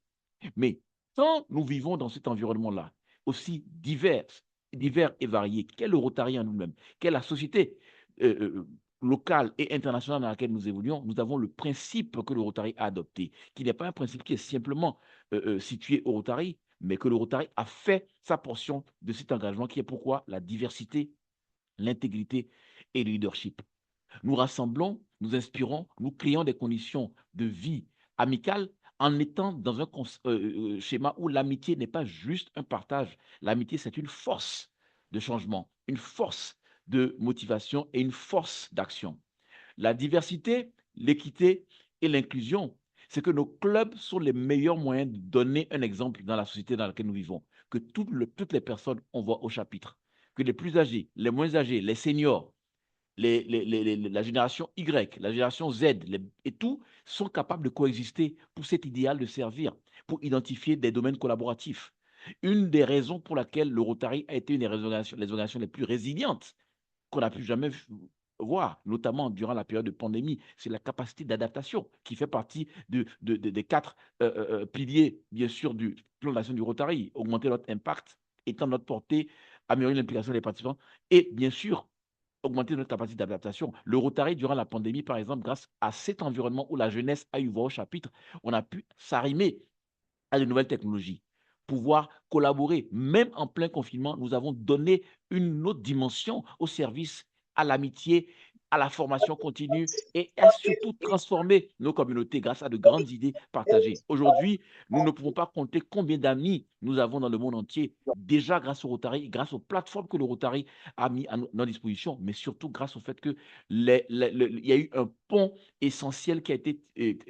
Mais quand nous vivons dans cet environnement-là, aussi divers et varié, qu'est le Rotary en nous-mêmes, qu'est la société locale et internationale dans laquelle nous évoluons, nous avons le principe que le Rotary a adopté, qui n'est pas un principe qui est simplement situé au Rotary, mais que le Rotary a fait sa portion de cet engagement, qui est pourquoi la diversité, l'intégrité et le leadership. Nous rassemblons, nous inspirons, nous créons des conditions de vie amicale en étant dans un schéma où l'amitié n'est pas juste un partage. L'amitié, c'est une force de changement, une force de motivation et une force d'action. La diversité, l'équité et l'inclusion, c'est que nos clubs sont les meilleurs moyens de donner un exemple dans la société dans laquelle nous vivons, que toutes les personnes, on voit au chapitre, que les plus âgés, les moins âgés, les seniors, la génération Y, la génération Z, et tout sont capables de coexister pour cet idéal de servir, pour identifier des domaines collaboratifs. Une des raisons pour laquelle le Rotary a été une des organisations les plus résilientes qu'on a pu jamais voir, notamment durant la période de pandémie, c'est la capacité d'adaptation qui fait partie des 4 piliers, bien sûr, du plan d'action du Rotary. Augmenter notre impact, étendre notre portée, améliorer l'implication des participants et, bien sûr, augmenter notre capacité d'adaptation. Le Rotary, durant la pandémie, par exemple, grâce à cet environnement où la jeunesse a eu voix au chapitre, on a pu s'arrimer à de nouvelles technologies, pouvoir collaborer. Même en plein confinement, nous avons donné une autre dimension au service, à l'amitié, à la formation continue et à surtout transformer nos communautés grâce à de grandes idées partagées. Aujourd'hui, nous ne pouvons pas compter combien d'amis nous avons dans le monde entier, déjà grâce au Rotary, grâce aux plateformes que le Rotary a mis à notre disposition, mais surtout grâce au fait qu'il y a eu un pont essentiel qui a été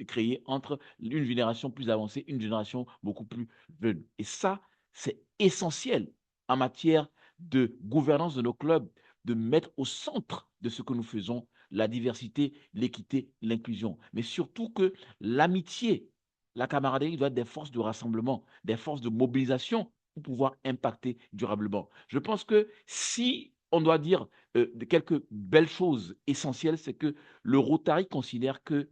créé entre une génération plus avancée, une génération beaucoup plus jeune. Et ça, c'est essentiel en matière de gouvernance de nos clubs, de mettre au centre de ce que nous faisons la diversité, l'équité, l'inclusion. Mais surtout que l'amitié, la camaraderie doit être des forces de rassemblement, des forces de mobilisation pour pouvoir impacter durablement. Je pense que si on doit dire quelques belles choses essentielles, c'est que le Rotary considère que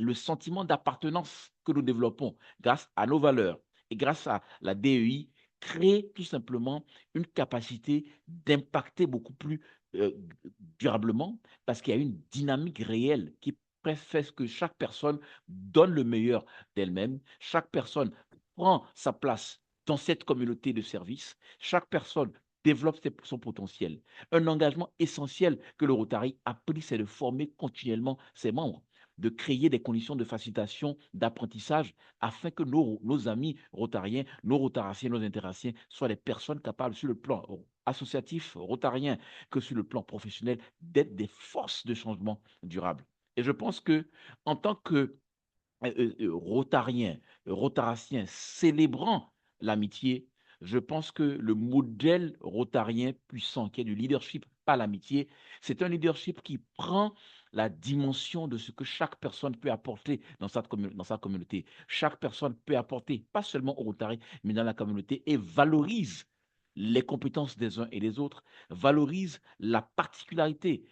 le sentiment d'appartenance que nous développons grâce à nos valeurs et grâce à la DEI crée tout simplement une capacité d'impacter beaucoup plus durablement parce qu'il y a une dynamique réelle qui fait que chaque personne donne le meilleur d'elle-même, chaque personne prend sa place dans cette communauté de service, chaque personne développe son potentiel. Un engagement essentiel que le Rotary a pris, c'est de former continuellement ses membres, de créer des conditions de facilitation, d'apprentissage, afin que nos amis rotariens, nos rotaraciens, nos interaciens soient des personnes capables sur le plan associatif, rotarien, que sur le plan professionnel, d'être des forces de changement durable. Et je pense que en tant que rotarien, rotaracien célébrant l'amitié, je pense que le modèle rotarien puissant, qui est du leadership, pas l'amitié, c'est un leadership qui prend la dimension de ce que chaque personne peut apporter dans sa communauté. Chaque personne peut apporter, pas seulement au Rotary, mais dans la communauté, et valorise les compétences des uns et des autres, valorise la particularité,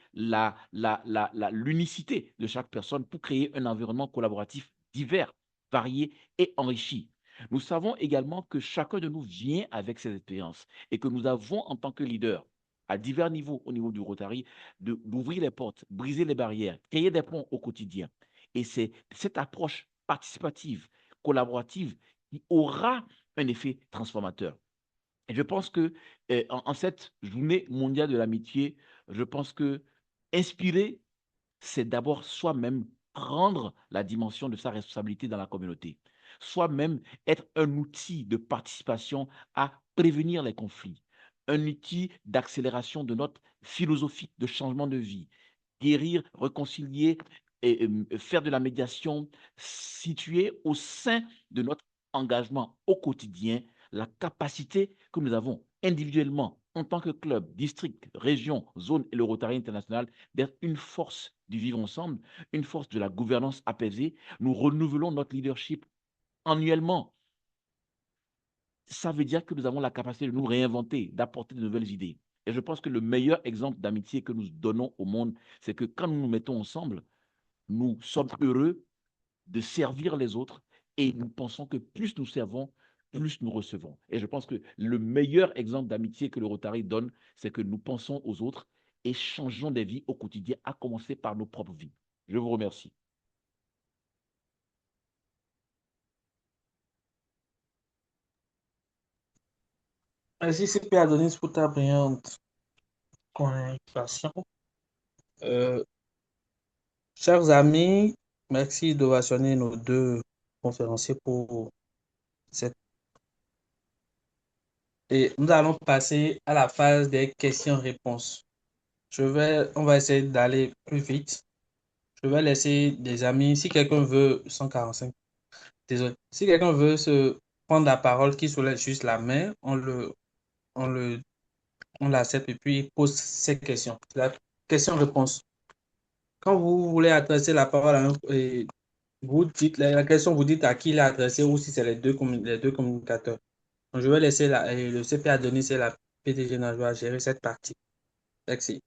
l'unicité de chaque personne pour créer un environnement collaboratif divers, variés et enrichis. Nous savons également que chacun de nous vient avec ses expériences et que nous avons en tant que leader, à divers niveaux au niveau du Rotary, d'ouvrir les portes, briser les barrières, créer des ponts au quotidien. Et c'est cette approche participative, collaborative, qui aura un effet transformateur. Et je pense que en cette journée mondiale de l'amitié, je pense que inspirer, c'est d'abord soi-même prendre la dimension de sa responsabilité dans la communauté, soi-même être un outil de participation à prévenir les conflits, un outil d'accélération de notre philosophie de changement de vie, guérir, réconcilier et faire de la médiation, située au sein de notre engagement au quotidien, la capacité que nous avons individuellement en tant que club, district, région, zone et le Rotary international d'être une force du vivre ensemble, une force de la gouvernance apaisée. Nous renouvelons notre leadership annuellement. Ça veut dire que nous avons la capacité de nous réinventer, d'apporter de nouvelles idées. Et je pense que le meilleur exemple d'amitié que nous donnons au monde, c'est que quand nous nous mettons ensemble, nous sommes heureux de servir les autres et nous pensons que plus nous servons, plus nous recevons. Et je pense que le meilleur exemple d'amitié que le Rotary donne, c'est que nous pensons aux autres et changeons des vies au quotidien, à commencer par nos propres vies. Je vous remercie. Merci, CP Adonis, pour ta brillante communication. Chers amis, merci d'ovationner nos deux conférenciers pour cette. Et nous allons passer à la phase des questions-réponses. On va essayer d'aller plus vite. Je vais laisser des amis, si quelqu'un veut, 145, désolé, si quelqu'un veut se prendre la parole, qui soulève juste la main, on l'accepte et puis il pose ses questions. La question-réponse. Quand vous voulez adresser la parole à vous dites la question, vous dites à qui il est adressé ou si c'est les deux communicateurs. Donc, je vais laisser le CP Adonis et la PDG Najwa gérer cette partie. Merci.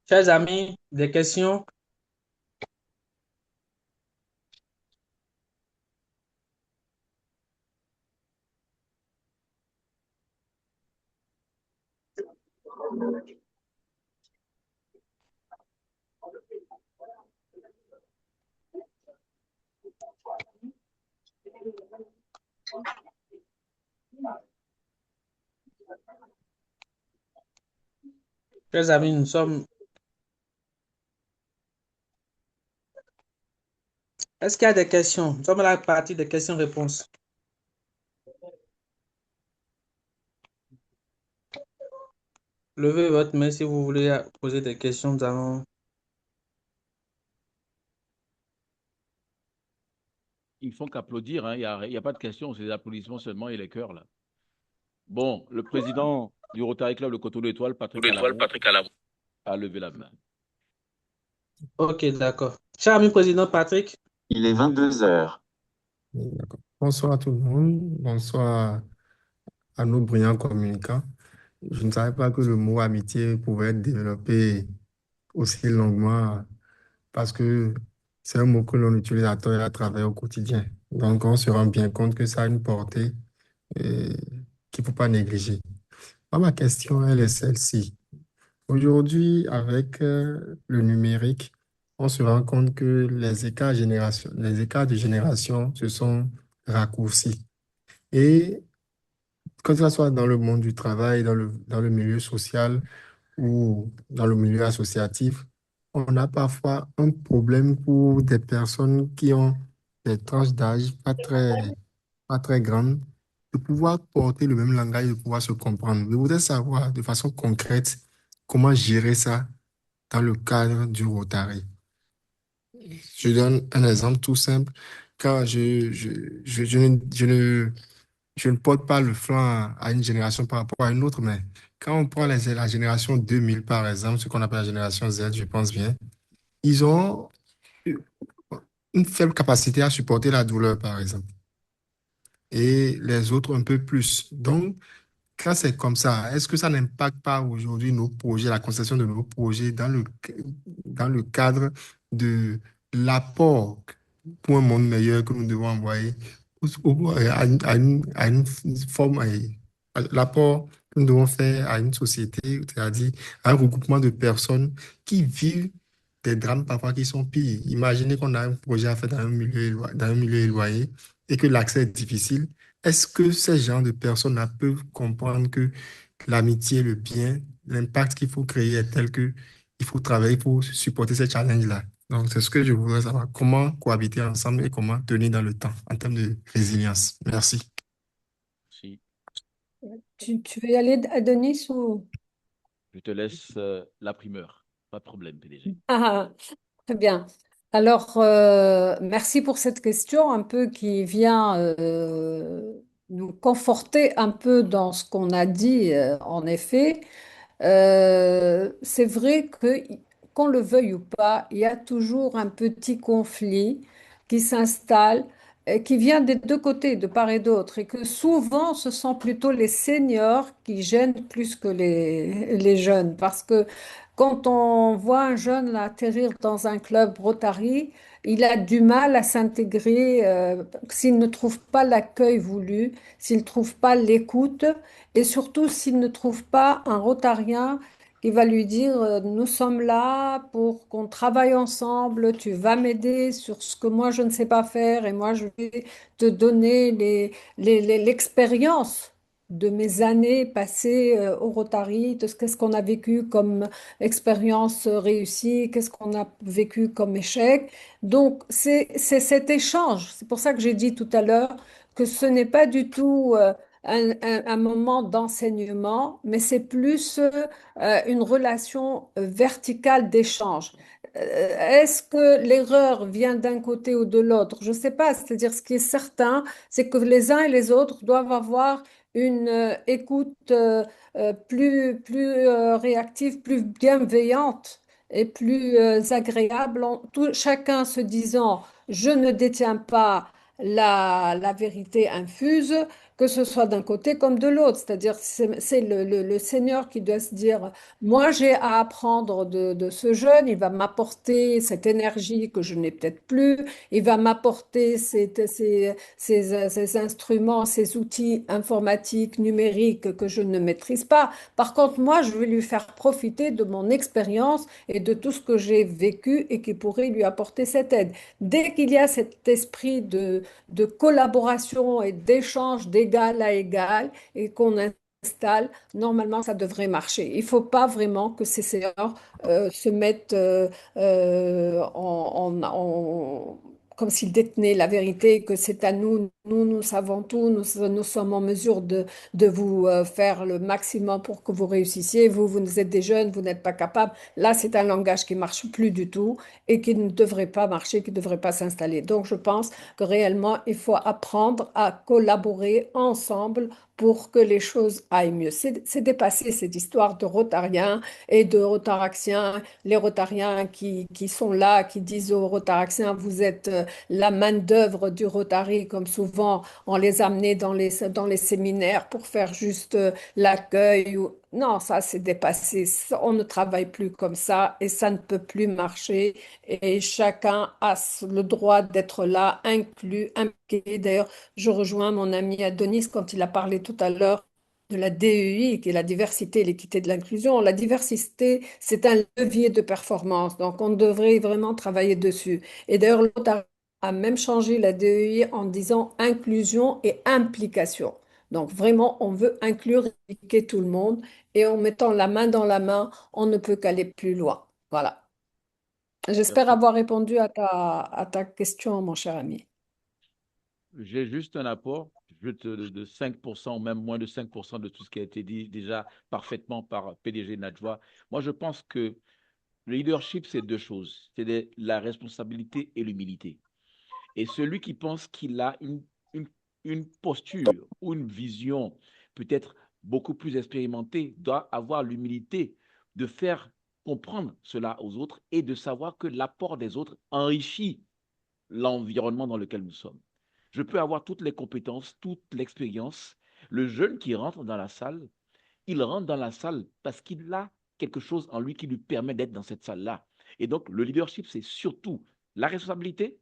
Chers amis, des questions? Chers amis, nous sommes. Est-ce qu'il y a des questions? Nous sommes à la partie des questions-réponses. Levez votre main si vous voulez poser des questions. Nous allons. Ils font qu'applaudir, hein. Il n'y a pas de questions, c'est des applaudissements seulement et les cœurs, là. Bon, le président du Rotary Club de Coteau-l'Étoile, Patrick Alamon, a levé la main. Ok, d'accord. Cher ami président Patrick. Il est 22 heures. D'accord. Bonsoir à tout le monde. Bonsoir à nos brillants communicants. Je ne savais pas que le mot amitié pouvait être développé aussi longuement parce que c'est un mot que l'on utilise à tort et à travers au quotidien. Donc, on se rend bien compte que ça a une portée qu'il ne faut pas négliger. Moi, ma question, elle est celle-ci. Aujourd'hui, avec le numérique, on se rend compte que les écarts de génération se sont raccourcis. Et que ce soit dans le monde du travail, dans le milieu social ou dans le milieu associatif, on a parfois un problème pour des personnes qui ont des tranches d'âge pas très grandes, de pouvoir porter le même langage, de pouvoir se comprendre. Je voudrais savoir de façon concrète comment gérer ça dans le cadre du Rotary. Je donne un exemple tout simple. Quand je ne porte pas le flanc à une génération par rapport à une autre, mais quand on prend la génération 2000, par exemple, ce qu'on appelle la génération Z, je pense bien, ils ont une faible capacité à supporter la douleur, par exemple, et les autres un peu plus. Donc, quand c'est comme ça, est-ce que ça n'impacte pas aujourd'hui nos projets, la conception de nos projets dans le cadre de l'apport pour un monde meilleur que nous devons envoyer à une forme, l'apport que nous devons faire à une société, c'est-à-dire à un regroupement de personnes qui vivent des drames parfois qui sont pires. Imaginez qu'on a un projet à faire dans un milieu éloigné et que l'accès est difficile. Est-ce que ces gens de personnes-là peuvent comprendre que l'amitié, le bien, l'impact qu'il faut créer est tel que il faut travailler pour supporter ces challenges-là? Donc, c'est ce que je voudrais savoir. Comment cohabiter ensemble et comment tenir dans le temps en termes de résilience? Merci. Si Tu veux y aller, Denis, ou... je te laisse la primeur, pas de problème, PDG. Ah, très bien. Alors, merci pour cette question un peu qui vient nous conforter un peu dans ce qu'on a dit, en effet. C'est vrai que, qu'on le veuille ou pas, il y a toujours un petit conflit qui s'installe, qui vient des deux côtés, de part et d'autre, et que souvent ce sont plutôt les seniors qui gênent plus que les jeunes, parce que quand on voit un jeune atterrir dans un club Rotary, il a du mal à s'intégrer s'il ne trouve pas l'accueil voulu, s'il ne trouve pas l'écoute. Et surtout, s'il ne trouve pas un Rotarien qui va lui dire, nous sommes là pour qu'on travaille ensemble, tu vas m'aider sur ce que moi je ne sais pas faire et moi je vais te donner l'expérience de mes années passées au Rotary, de ce qu'est-ce qu'on a vécu comme expérience réussie, qu'est-ce qu'on a vécu comme échec. Donc, c'est cet échange. C'est pour ça que j'ai dit tout à l'heure que ce n'est pas du tout un moment d'enseignement, mais c'est plus une relation verticale d'échange. Est-ce que l'erreur vient d'un côté ou de l'autre? Je ne sais pas. C'est-à-dire, ce qui est certain, c'est que les uns et les autres doivent avoir une écoute plus réactive, plus bienveillante et plus agréable, chacun se disant, je ne détiens pas la vérité infuse, que ce soit d'un côté comme de l'autre. C'est-à-dire, c'est le Seigneur qui doit se dire, moi j'ai à apprendre de ce jeune, il va m'apporter cette énergie que je n'ai peut-être plus, il va m'apporter ces instruments, ces outils informatiques, numériques que je ne maîtrise pas. Par contre, moi, je vais lui faire profiter de mon expérience et de tout ce que j'ai vécu et qui pourrait lui apporter cette aide. Dès qu'il y a cet esprit de collaboration et d'échange d'égal à égal et qu'on installe, normalement, ça devrait marcher. Il ne faut pas vraiment que ces seniors se mettent comme s'ils détenaient la vérité, que c'est à nous, nous savons tout, nous sommes en mesure de vous faire le maximum pour que vous réussissiez. Vous êtes des jeunes, vous n'êtes pas capables. Là, c'est un langage qui marche plus du tout et qui ne devrait pas marcher, qui ne devrait pas s'installer. Donc, je pense que réellement, il faut apprendre à collaborer ensemble pour que les choses aillent mieux. C'est dépassé cette histoire de rotariens et de rotaraxiens, les rotariens qui sont là, qui disent aux rotaraxiens, vous êtes la main-d'œuvre du Rotary, comme souvent on les amenait dans les séminaires pour faire juste l'accueil. Non, ça c'est dépassé. On ne travaille plus comme ça et ça ne peut plus marcher. Et chacun a le droit d'être là, inclus, impliqué. D'ailleurs, je rejoins mon ami Adonis quand il a parlé tout à l'heure de la DEI, qui est la diversité, l'équité de l'inclusion. La diversité, c'est un levier de performance, donc on devrait vraiment travailler dessus. Et d'ailleurs, l'autre a même changé la DEI en disant inclusion et implication. Donc vraiment, on veut inclure et impliquer tout le monde et en mettant la main dans la main, on ne peut qu'aller plus loin. Voilà. J'espère Merci. avoir répondu à ta question, mon cher ami. J'ai juste un apport juste de 5% ou même moins de 5% de tout ce qui a été dit déjà parfaitement par PDG Najwa. Moi, je pense que le leadership, c'est deux choses. C'est la responsabilité et l'humilité. Et celui qui pense qu'il a une, une posture ou une vision peut-être beaucoup plus expérimentée doit avoir l'humilité de faire comprendre cela aux autres et de savoir que l'apport des autres enrichit l'environnement dans lequel nous sommes. Je peux avoir toutes les compétences, toute l'expérience. Le jeune qui rentre dans la salle, il rentre dans la salle parce qu'il a quelque chose en lui qui lui permet d'être dans cette salle-là. Et donc, le leadership, c'est surtout la responsabilité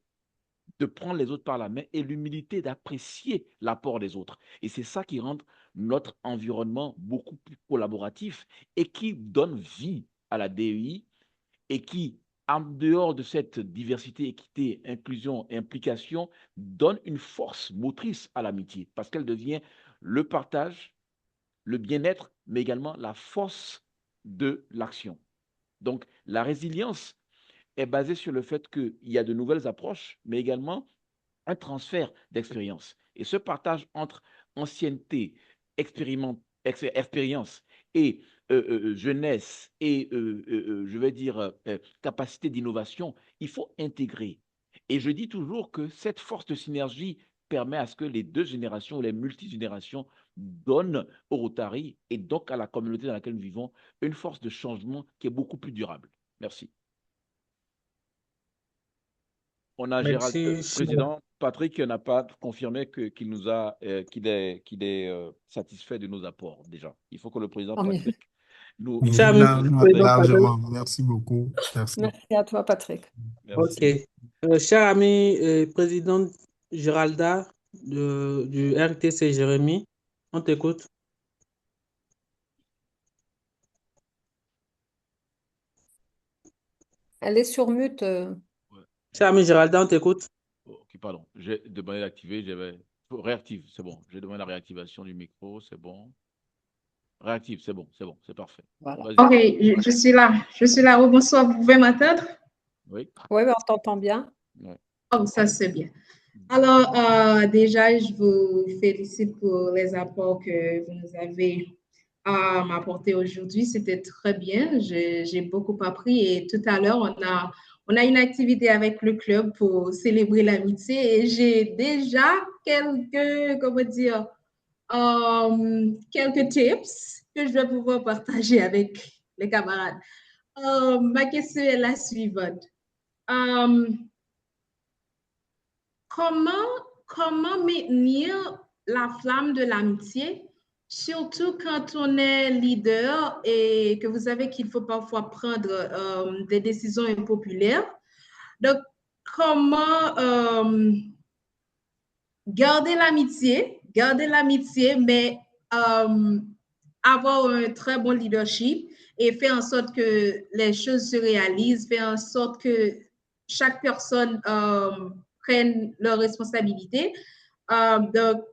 de prendre les autres par la main et l'humilité d'apprécier l'apport des autres. Et c'est ça qui rend notre environnement beaucoup plus collaboratif et qui donne vie à la DEI et qui, en dehors de cette diversité, équité, inclusion et implication, donne une force motrice à l'amitié parce qu'elle devient le partage, le bien-être, mais également la force de l'action. Donc, la résilience est basée sur le fait qu'il y a de nouvelles approches, mais également un transfert d'expérience. Et ce partage entre ancienneté, expérience et jeunesse et, je vais dire, capacité d'innovation, il faut intégrer. Et je dis toujours que cette force de synergie permet à ce que les deux générations, les multigénérations, donnent au Rotary et donc à la communauté dans laquelle nous vivons une force de changement qui est beaucoup plus durable. Merci. On a Gérald, Merci. président Patrick n'a pas confirmé qu'il nous a qu'il est satisfait de nos apports déjà. Il faut que le président Tant mieux. Patrick nous Oui, Cher ami président Patrick. largement. Merci beaucoup. Merci. Merci à toi, Patrick. Ok. merci. Cher ami président Géralda du RTC Jérémy, on t'écoute. Elle est sur mute. Ouais. Cher ami Géralda, on t'écoute. Ok, pardon. J'ai demandé d'activer. Réactive, c'est bon. J'ai demandé la réactivation du micro, c'est bon. Réactive, c'est bon, c'est parfait. Voilà. Vas-y. Ok, je suis là. Je suis là. Oh, bonsoir, vous pouvez m'entendre? Oui. Oui, on t'entend bien. Ouais. Oh, ça c'est bien. Alors, déjà, je vous félicite pour les apports que vous nous avez m'apportés aujourd'hui. C'était très bien. J'ai beaucoup appris et tout à l'heure, on a une activité avec le club pour célébrer l'amitié et j'ai déjà comment dire, quelques tips que je vais pouvoir partager avec les camarades. Ma question est la suivante. Comment maintenir la flamme de l'amitié, surtout quand on est leader et que vous savez qu'il faut parfois prendre des décisions impopulaires? Donc, comment garder l'amitié, mais avoir un très bon leadership et faire en sorte que les choses se réalisent, faire en sorte que chaque personne prenne leurs responsabilités. Donc,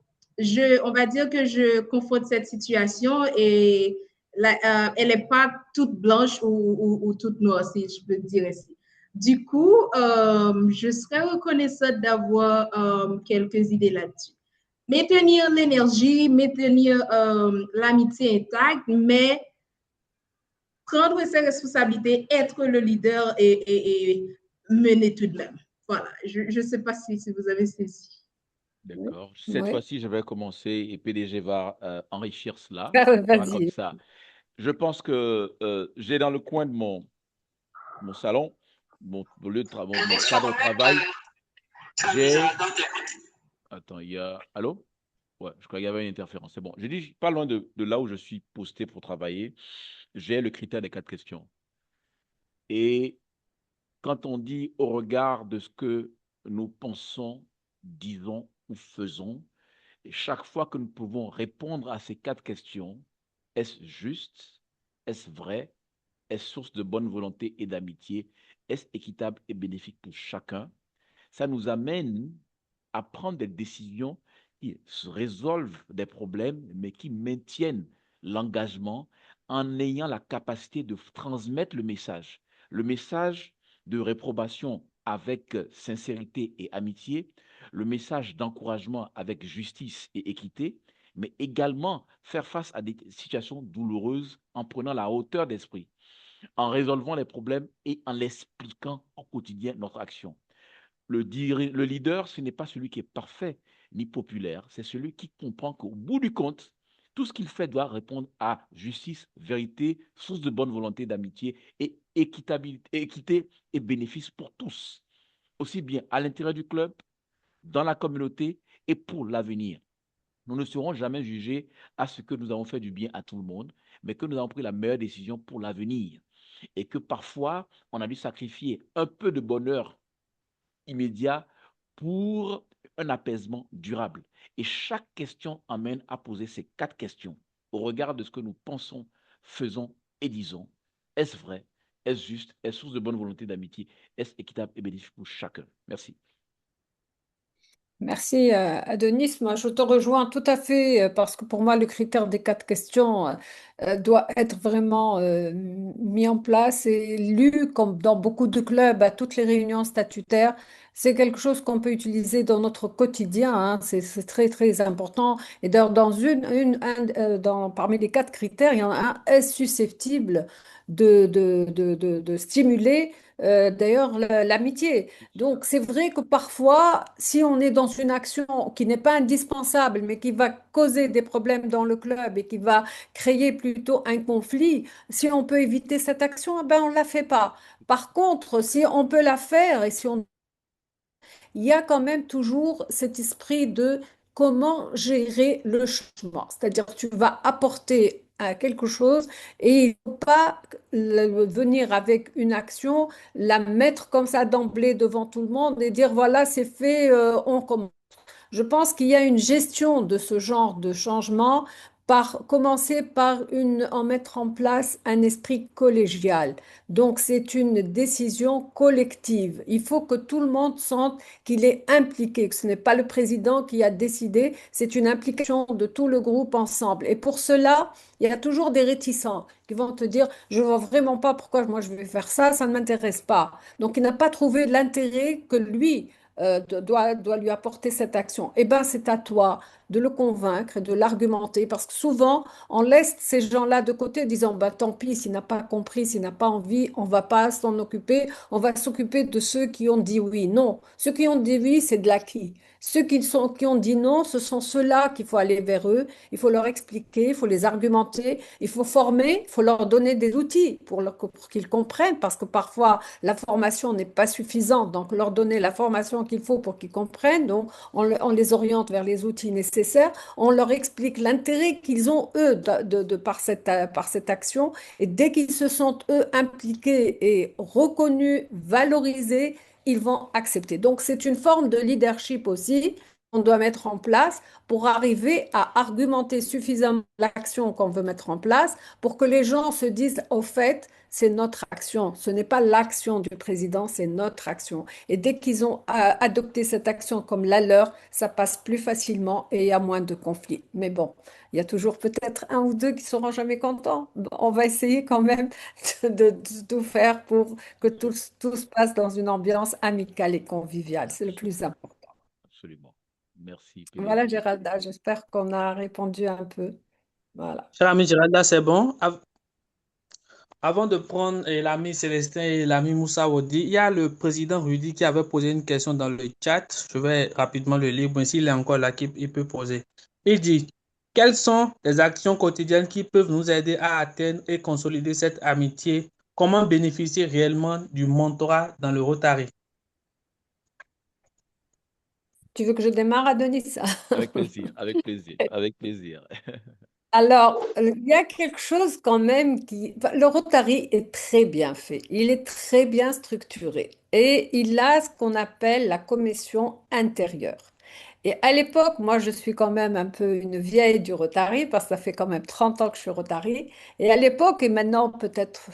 on va dire que je confronte cette situation et elle n'est pas toute blanche ou toute noire, si je peux dire ainsi. Du coup, je serais reconnaissante d'avoir quelques idées là-dessus. Maintenir l'énergie, maintenir l'amitié intacte, mais prendre ses responsabilités, être le leader et mener tout de même. Voilà, je ne sais pas si vous avez saisi. D'accord. Cette Oui, fois-ci, je vais commencer et PDG va enrichir cela. On fera comme vas-y. ça. Je pense que j'ai dans le coin de mon salon, mon lieu de travail, mon cadre de travail, j'ai... Attends, il y a... Allô? Ouais, je crois qu'il y avait une interférence. C'est bon. Je dis, pas loin de là où je suis posté pour travailler, j'ai le critère des 4 questions. Et quand on dit au regard de ce que nous pensons, disons ou faisons, et chaque fois que nous pouvons répondre à ces 4 questions, est-ce juste? Est-ce vrai? Est-ce source de bonne volonté et d'amitié? Est-ce équitable et bénéfique pour chacun? Ça nous amène à prendre des décisions qui résolvent des problèmes, mais qui maintiennent l'engagement en ayant la capacité de transmettre le message de réprobation avec sincérité et amitié, le message d'encouragement avec justice et équité, mais également faire face à des situations douloureuses en prenant la hauteur d'esprit, en résolvant les problèmes et en l'expliquant au quotidien notre action. Le leader, ce n'est pas celui qui est parfait ni populaire, c'est celui qui comprend qu'au bout du compte, tout ce qu'il fait doit répondre à justice, vérité, source de bonne volonté, d'amitié et équitabilité, équité et bénéfice pour tous, aussi bien à l'intérieur du club, dans la communauté et pour l'avenir. Nous ne serons jamais jugés à ce que nous avons fait du bien à tout le monde, mais que nous avons pris la meilleure décision pour l'avenir. Et que parfois, on a dû sacrifier un peu de bonheur immédiat pour un apaisement durable. Et chaque question amène à poser ces 4 questions au regard de ce que nous pensons, faisons et disons. Est-ce vrai? Est-ce juste? Est-ce source de bonne volonté d'amitié? Est-ce équitable et bénéfique pour chacun? Merci. Merci, Adonis. Moi, je te rejoins tout à fait parce que pour moi, le critère des 4 questions doit être vraiment mis en place et lu comme dans beaucoup de clubs à toutes les réunions statutaires. C'est quelque chose qu'on peut utiliser dans notre quotidien, hein. C'est très, très important. Et d'ailleurs, parmi les 4 critères, il y en a un est susceptible de stimuler d'ailleurs l'amitié. Donc, c'est vrai que parfois, si on est dans une action qui n'est pas indispensable, mais qui va causer des problèmes dans le club et qui va créer plutôt un conflit, si on peut éviter cette action, eh ben, on ne la fait pas. Par contre, si on peut la faire et si on il y a quand même toujours cet esprit de comment gérer le changement. C'est-à-dire que tu vas apporter à quelque chose et il ne faut pas venir avec une action, la mettre comme ça d'emblée devant tout le monde et dire voilà, c'est fait, on commence. Je pense qu'il y a une gestion de ce genre de changement par commencer par en mettre en place un esprit collégial. Donc, c'est une décision collective. Il faut que tout le monde sente qu'il est impliqué, que ce n'est pas le président qui a décidé, c'est une implication de tout le groupe ensemble. Et pour cela, il y a toujours des réticents qui vont te dire, je ne vois vraiment pas pourquoi moi je vais faire ça, ça ne m'intéresse pas. Donc, il n'a pas trouvé l'intérêt que lui doit lui apporter cette action. Eh bien, c'est à toi de le convaincre et de l'argumenter parce que souvent, on laisse ces gens-là de côté disant, bah, tant pis, s'il n'a pas compris, s'il n'a pas envie, on ne va pas s'en occuper, on va s'occuper de ceux qui ont dit oui. Non, ceux qui ont dit oui, c'est de l'acquis. Ceux qui ont dit non, ce sont ceux-là qu'il faut aller vers eux, il faut leur expliquer, il faut les argumenter, il faut former, il faut leur donner des outils pour qu'ils comprennent parce que parfois, la formation n'est pas suffisante, donc leur donner la formation qu'il faut pour qu'ils comprennent. Donc, on les oriente vers les outils nécessaires, on leur explique l'intérêt qu'ils ont, eux, par cette action. Et dès qu'ils se sentent, eux, impliqués et reconnus, valorisés, ils vont accepter. Donc, c'est une forme de leadership aussi qu'on doit mettre en place pour arriver à argumenter suffisamment l'action qu'on veut mettre en place pour que les gens se disent, au fait, c'est notre action. Ce n'est pas l'action du président, c'est notre action. Et dès qu'ils ont adopté cette action comme la leur, ça passe plus facilement et il y a moins de conflits. Mais bon, il y a toujours peut-être un ou deux qui seront jamais contents. Bon, on va essayer quand même de tout faire pour que tout se passe dans une ambiance amicale et conviviale. C'est le plus important. Absolument. Merci, Voilà, PDG. Géralda, j'espère qu'on a répondu un peu. Voilà. Cher ami Géralda, c'est bon. Avant de prendre l'ami Célestin et l'ami Moussa Wodi, il y a le président Rudy qui avait posé une question dans le chat. Je vais rapidement le lire. Bon, s'il est encore là, il peut poser. Il dit, quelles sont les actions quotidiennes qui peuvent nous aider à atteindre et consolider cette amitié? Comment bénéficier réellement du mentorat dans le Rotary? Tu veux que je démarre, Adonis? Avec plaisir, avec plaisir, avec plaisir. Alors, il y a quelque chose quand même qui... enfin, le Rotary est très bien fait, il est très bien structuré et il a ce qu'on appelle la commission intérieure. Et à l'époque, moi, je suis quand même un peu une vieille du Rotary parce que ça fait quand même 30 ans que je suis Rotary. Et à l'époque, et maintenant peut-être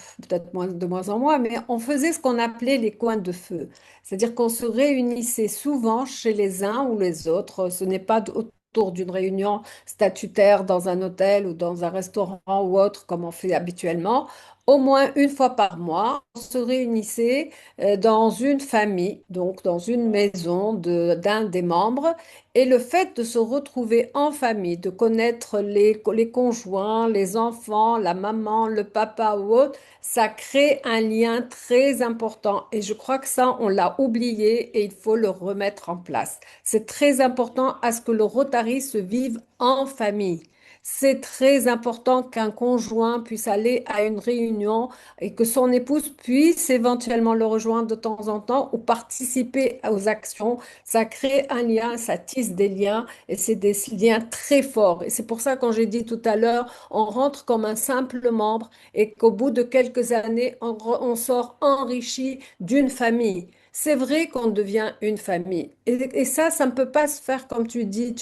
moins, de moins en moins, mais on faisait ce qu'on appelait les coins de feu. C'est-à-dire qu'on se réunissait souvent chez les uns ou les autres. Ce n'est pas autour d'une réunion statutaire dans un hôtel ou dans un restaurant ou autre comme on fait habituellement. Au moins une fois par mois, on se réunissait dans une famille, donc dans une maison d'un des membres. Et le fait de se retrouver en famille, de connaître les conjoints, les enfants, la maman, le papa ou autre, ça crée un lien très important. Et je crois que ça, on l'a oublié et il faut le remettre en place. C'est très important à ce que le Rotary se vive en famille. C'est très important qu'un conjoint puisse aller à une réunion et que son épouse puisse éventuellement le rejoindre de temps en temps ou participer aux actions. Ça crée un lien, ça tisse des liens et c'est des liens très forts. Et c'est pour ça, quand j'ai dit tout à l'heure, on rentre comme un simple membre et qu'au bout de quelques années, on sort enrichi d'une famille. C'est vrai qu'on devient une famille. Et ça ne peut pas se faire comme tu dis.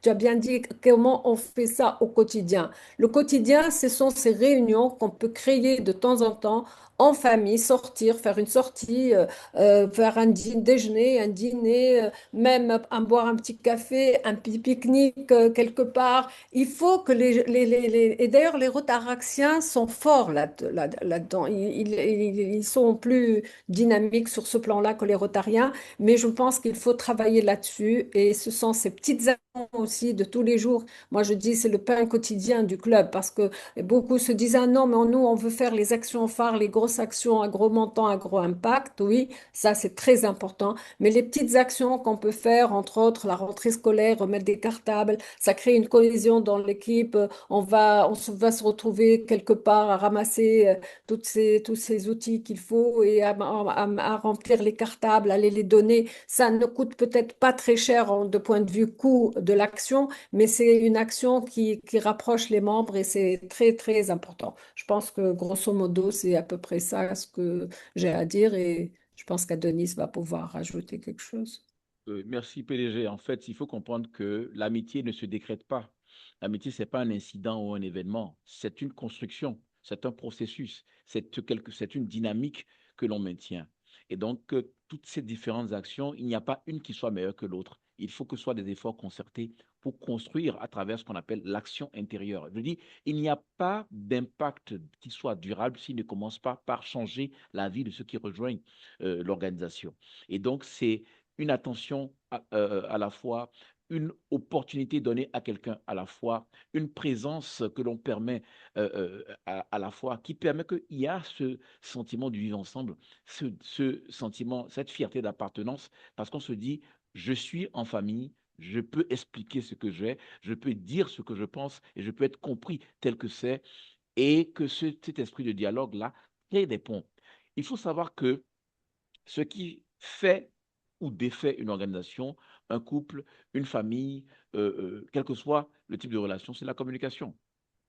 Tu as bien dit comment on fait ça au quotidien. Le quotidien, ce sont ces réunions qu'on peut créer de temps en temps en famille, sortir, faire une sortie, faire un déjeuner, un dîner, même boire un petit café, un pique-nique quelque part. Il faut que et d'ailleurs, les Rotaraxiens sont forts là-dedans. Ils sont plus dynamiques sur ce plan-là que les Rotariens, mais je pense qu'il faut travailler là-dessus et ce sont ces petites actions aussi de tous les jours. Moi, je dis c'est le pain quotidien du club parce que beaucoup se disent ah non, mais nous, on veut faire les actions phares, les grosses actions à gros montant, à gros impact. Oui, ça, c'est très important. Mais les petites actions qu'on peut faire, entre autres, la rentrée scolaire, remettre des cartables, ça crée une cohésion dans l'équipe. Va se retrouver quelque part à ramasser tous ces outils qu'il faut et à remplir les cartables, aller les donner. Ça ne coûte peut-être pas très cher de point de vue coût de l'action, mais c'est une action qui rapproche les membres et c'est très, très important. Je pense que grosso modo, c'est à peu près ça ce que j'ai à dire et je pense qu'Adonis va pouvoir rajouter quelque chose. Merci PDG. En fait, il faut comprendre que l'amitié ne se décrète pas. L'amitié, ce n'est pas un incident ou un événement. C'est une construction, c'est un processus, c'est une dynamique que l'on maintient. Et donc, toutes ces différentes actions, il n'y a pas une qui soit meilleure que l'autre. Il faut que ce soit des efforts concertés pour construire à travers ce qu'on appelle l'action intérieure. Je dis, il n'y a pas d'impact qui soit durable s'il ne commence pas par changer la vie de ceux qui rejoignent l'organisation. Et donc, c'est une attention à la fois, une opportunité donnée à quelqu'un à la fois, une présence que l'on permet à la fois, qui permet qu'il y a ce sentiment du vivre ensemble, ce sentiment, cette fierté d'appartenance, parce qu'on se dit, je suis en famille, je peux expliquer ce que j'ai, je peux dire ce que je pense et je peux être compris tel que c'est, et que cet esprit de dialogue-là crée des ponts. Il faut savoir que ce qui fait ou défait une organisation, un couple, une famille, quel que soit le type de relation, c'est la communication.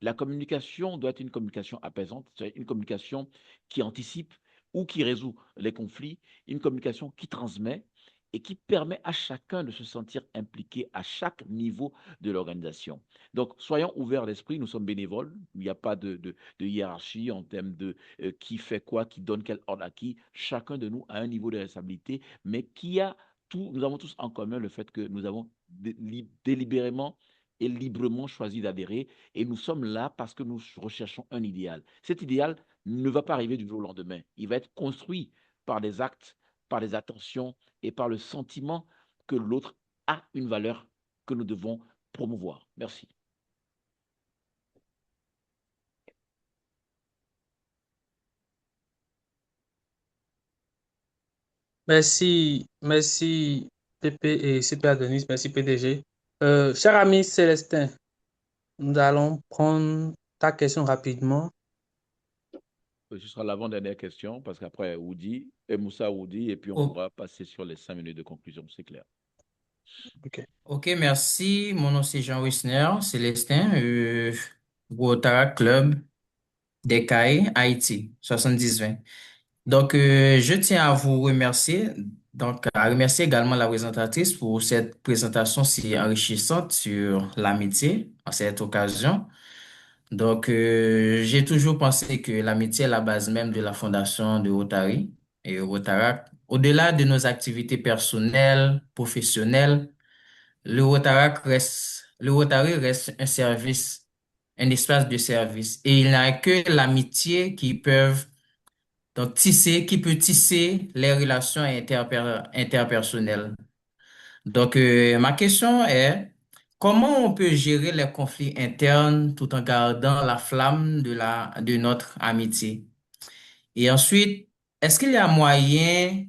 La communication doit être une communication apaisante, c'est-à-dire une communication qui anticipe ou qui résout les conflits, une communication qui transmet et qui permet à chacun de se sentir impliqué à chaque niveau de l'organisation. Donc, soyons ouverts d'esprit, nous sommes bénévoles, il n'y a pas de hiérarchie en termes de qui fait quoi, qui donne quel ordre à qui. Chacun de nous a un niveau de responsabilité, mais nous avons tous en commun le fait que nous avons délibérément et librement choisi d'adhérer et nous sommes là parce que nous recherchons un idéal. Cet idéal ne va pas arriver du jour au lendemain. Il va être construit par des actes, par des attentions et par le sentiment que l'autre a une valeur que nous devons promouvoir. Merci. merci PP et CPA Denis, merci PDG. Cher ami Célestin, nous allons prendre ta question rapidement. Ce sera l'avant-dernière question parce qu'après Woody et Moussa Woody et puis on Oh, pourra passer sur les 5 minutes de conclusion, c'est clair. Ok. ok, merci. Mon nom c'est Jean Wisner, Célestin, Rotary Club d'Ekaï, Haïti, 70-20. Donc, je tiens à vous remercier, donc à remercier également la présentatrice pour cette présentation si enrichissante sur l'amitié à cette occasion. Donc, j'ai toujours pensé que l'amitié est la base même de la fondation de Rotary et Rotaract. Au-delà de nos activités personnelles, professionnelles, le Rotary reste un service, un espace de service. Et il n'y a que l'amitié qui peut tisser les relations interpersonnelles. Donc, ma question est, comment on peut gérer les conflits internes tout en gardant la flamme de notre amitié? Et ensuite, est-ce qu'il y a moyen,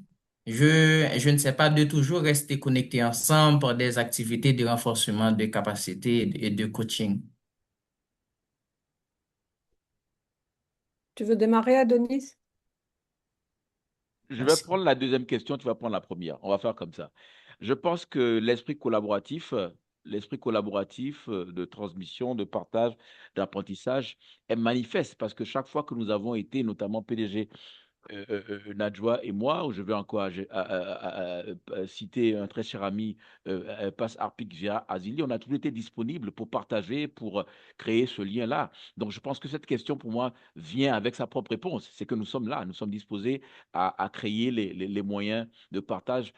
je ne sais pas, de toujours rester connectés ensemble pour des activités de renforcement de capacité et de coaching? Tu veux démarrer, Adonis? Je vais Merci. prendre la deuxième question, tu vas prendre la première. On va faire comme ça. Je pense que l'esprit collaboratif de transmission, de partage, d'apprentissage est manifeste parce que chaque fois que nous avons été, notamment PDG Nadjoa et moi, où je vais encore citer un très cher ami, Passe Arpik Via Azili, on a toujours été disponible pour partager, pour créer ce lien-là. Donc, je pense que cette question, pour moi, vient avec sa propre réponse. C'est que nous sommes là, nous sommes disposés à créer les moyens de partage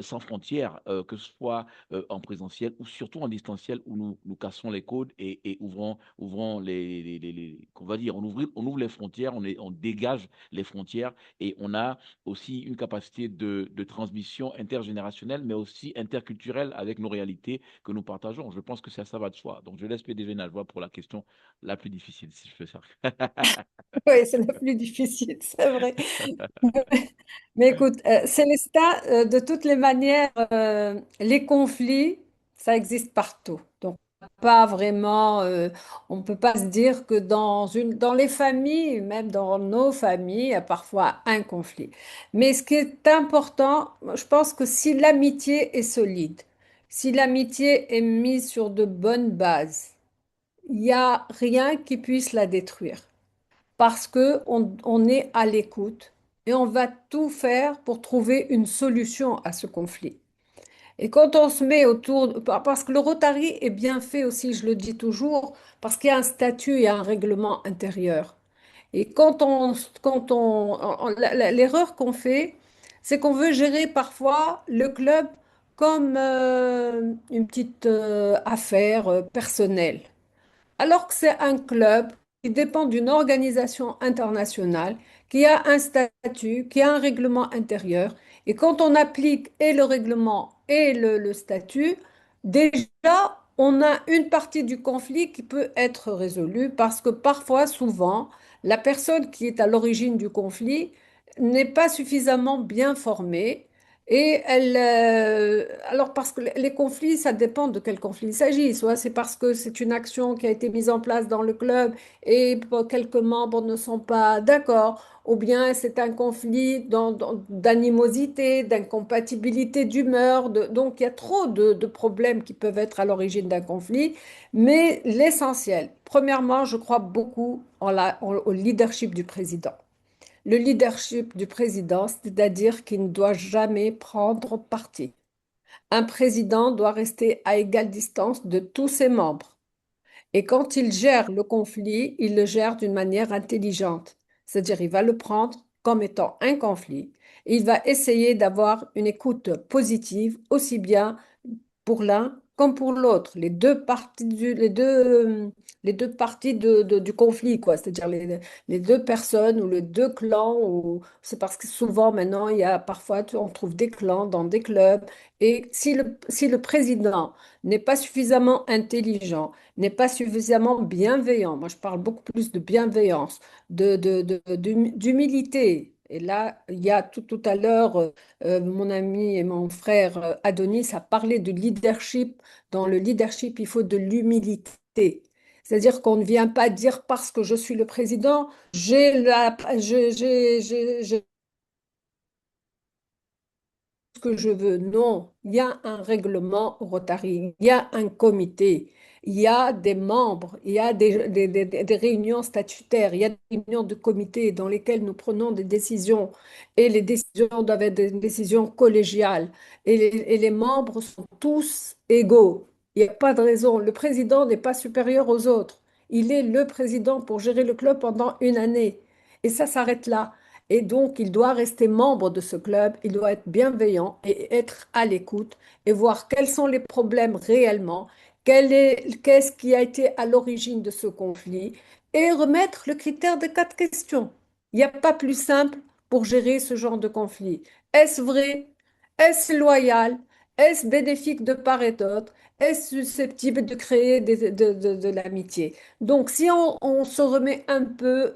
sans frontières, que ce soit en présentiel ou surtout en distanciel, où nous cassons les codes et ouvrons qu'on va dire, on ouvre les frontières, on dégage les frontières et on a aussi une capacité de transmission intergénérationnelle, mais aussi interculturelle avec nos réalités que nous partageons. Je pense que ça va de soi. Donc, je laisse PDG Najwa pour la question la plus difficile, si je fais ça. Oui, c'est la plus difficile, c'est vrai. Mais écoute, Célestin, de toutes les manières, les conflits, ça existe partout. Donc, pas vraiment, on ne peut pas se dire que dans les familles, même dans nos familles, il y a parfois un conflit. Mais ce qui est important, moi, je pense que si l'amitié est solide, si l'amitié est mise sur de bonnes bases, il n'y a rien qui puisse la détruire parce que on est à l'écoute et on va tout faire pour trouver une solution à ce conflit. Et quand on se met autour, parce que le Rotary est bien fait aussi, je le dis toujours, parce qu'il y a un statut et un règlement intérieur. Et l'erreur qu'on fait, c'est qu'on veut gérer parfois le club comme une petite affaire personnelle. Alors que c'est un club qui dépend d'une organisation internationale, qui a un statut, qui a un règlement intérieur. Et quand on applique et le règlement et le statut, déjà, on a une partie du conflit qui peut être résolue parce que parfois, souvent, la personne qui est à l'origine du conflit n'est pas suffisamment bien formée. Et alors parce que les conflits, ça dépend de quel conflit il s'agit. Soit c'est parce que c'est une action qui a été mise en place dans le club et quelques membres ne sont pas d'accord, ou bien c'est un conflit d'animosité, d'incompatibilité d'humeur. Donc il y a trop de problèmes qui peuvent être à l'origine d'un conflit. Mais l'essentiel, premièrement, je crois beaucoup au leadership du président. Le leadership du président, c'est-à-dire qu'il ne doit jamais prendre parti. Un président doit rester à égale distance de tous ses membres. Et quand il gère le conflit, il le gère d'une manière intelligente. C'est-à-dire, il va le prendre comme étant un conflit. Et il va essayer d'avoir une écoute positive, aussi bien pour l'un comme pour l'autre, les deux parties du conflit, quoi. C'est-à-dire les deux personnes ou les deux clans. C'est parce que souvent maintenant, il y a parfois, on trouve des clans dans des clubs. Et si le président n'est pas suffisamment intelligent, n'est pas suffisamment bienveillant, moi je parle beaucoup plus de bienveillance, d'humilité Et là, il y a tout à l'heure, mon ami et mon frère Adonis a parlé de leadership. Dans le leadership, il faut de l'humilité. C'est-à-dire qu'on ne vient pas dire parce que je suis le président, j'ai ce que je veux. Non, il y a un règlement au Rotary, il y a un comité, il y a des membres, il y a des réunions statutaires, il y a des réunions de comité dans lesquelles nous prenons des décisions et les décisions doivent être des décisions collégiales et les membres sont tous égaux. Il n'y a pas de raison. Le président n'est pas supérieur aux autres. Il est le président pour gérer le club pendant une année. Et ça s'arrête là. Et donc, il doit rester membre de ce club, il doit être bienveillant et être à l'écoute et voir quels sont les problèmes réellement, qu'est-ce qui a été à l'origine de ce conflit et remettre le critère des 4 questions. Il n'y a pas plus simple pour gérer ce genre de conflit. Est-ce vrai? Est-ce loyal? Est-ce bénéfique de part et d'autre? Est-ce susceptible de créer de l'amitié? Donc, si on se remet un peu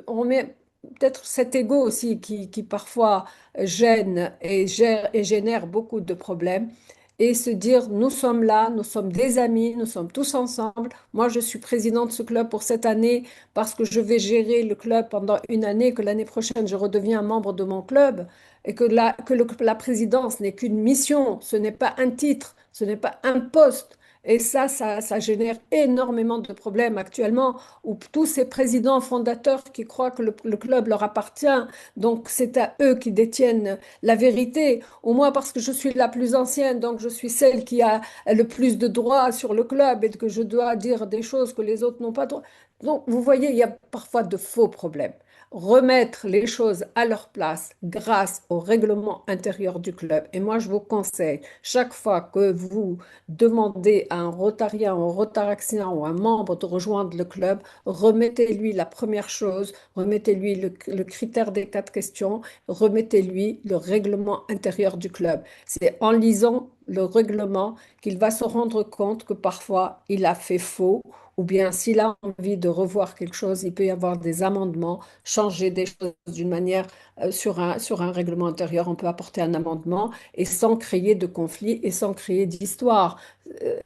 on remet peut-être cet ego aussi qui parfois gêne et génère beaucoup de problèmes. Et se dire, nous sommes là, nous sommes des amis, nous sommes tous ensemble. Moi, je suis présidente de ce club pour cette année parce que je vais gérer le club pendant une année, que l'année prochaine, je redeviens membre de mon club et que la présidence n'est qu'une mission, ce n'est pas un titre, ce n'est pas un poste. Et ça génère énormément de problèmes actuellement où tous ces présidents fondateurs qui croient que le club leur appartient, donc c'est à eux qui détiennent la vérité, ou moi parce que je suis la plus ancienne, donc je suis celle qui a le plus de droits sur le club et que je dois dire des choses que les autres n'ont pas droit. Donc vous voyez, il y a parfois de faux problèmes. Remettre les choses à leur place grâce au règlement intérieur du club. Et moi, je vous conseille, chaque fois que vous demandez à un rotarien, un rotaraxien ou un membre de rejoindre le club, remettez-lui la première chose, remettez-lui le critère des 4 questions, remettez-lui le règlement intérieur du club. C'est en lisant le règlement qu'il va se rendre compte que parfois il a fait faux, ou bien s'il a envie de revoir quelque chose, il peut y avoir des amendements, changer des choses d'une manière sur un règlement intérieur, on peut apporter un amendement et sans créer de conflit et sans créer d'histoire. Euh,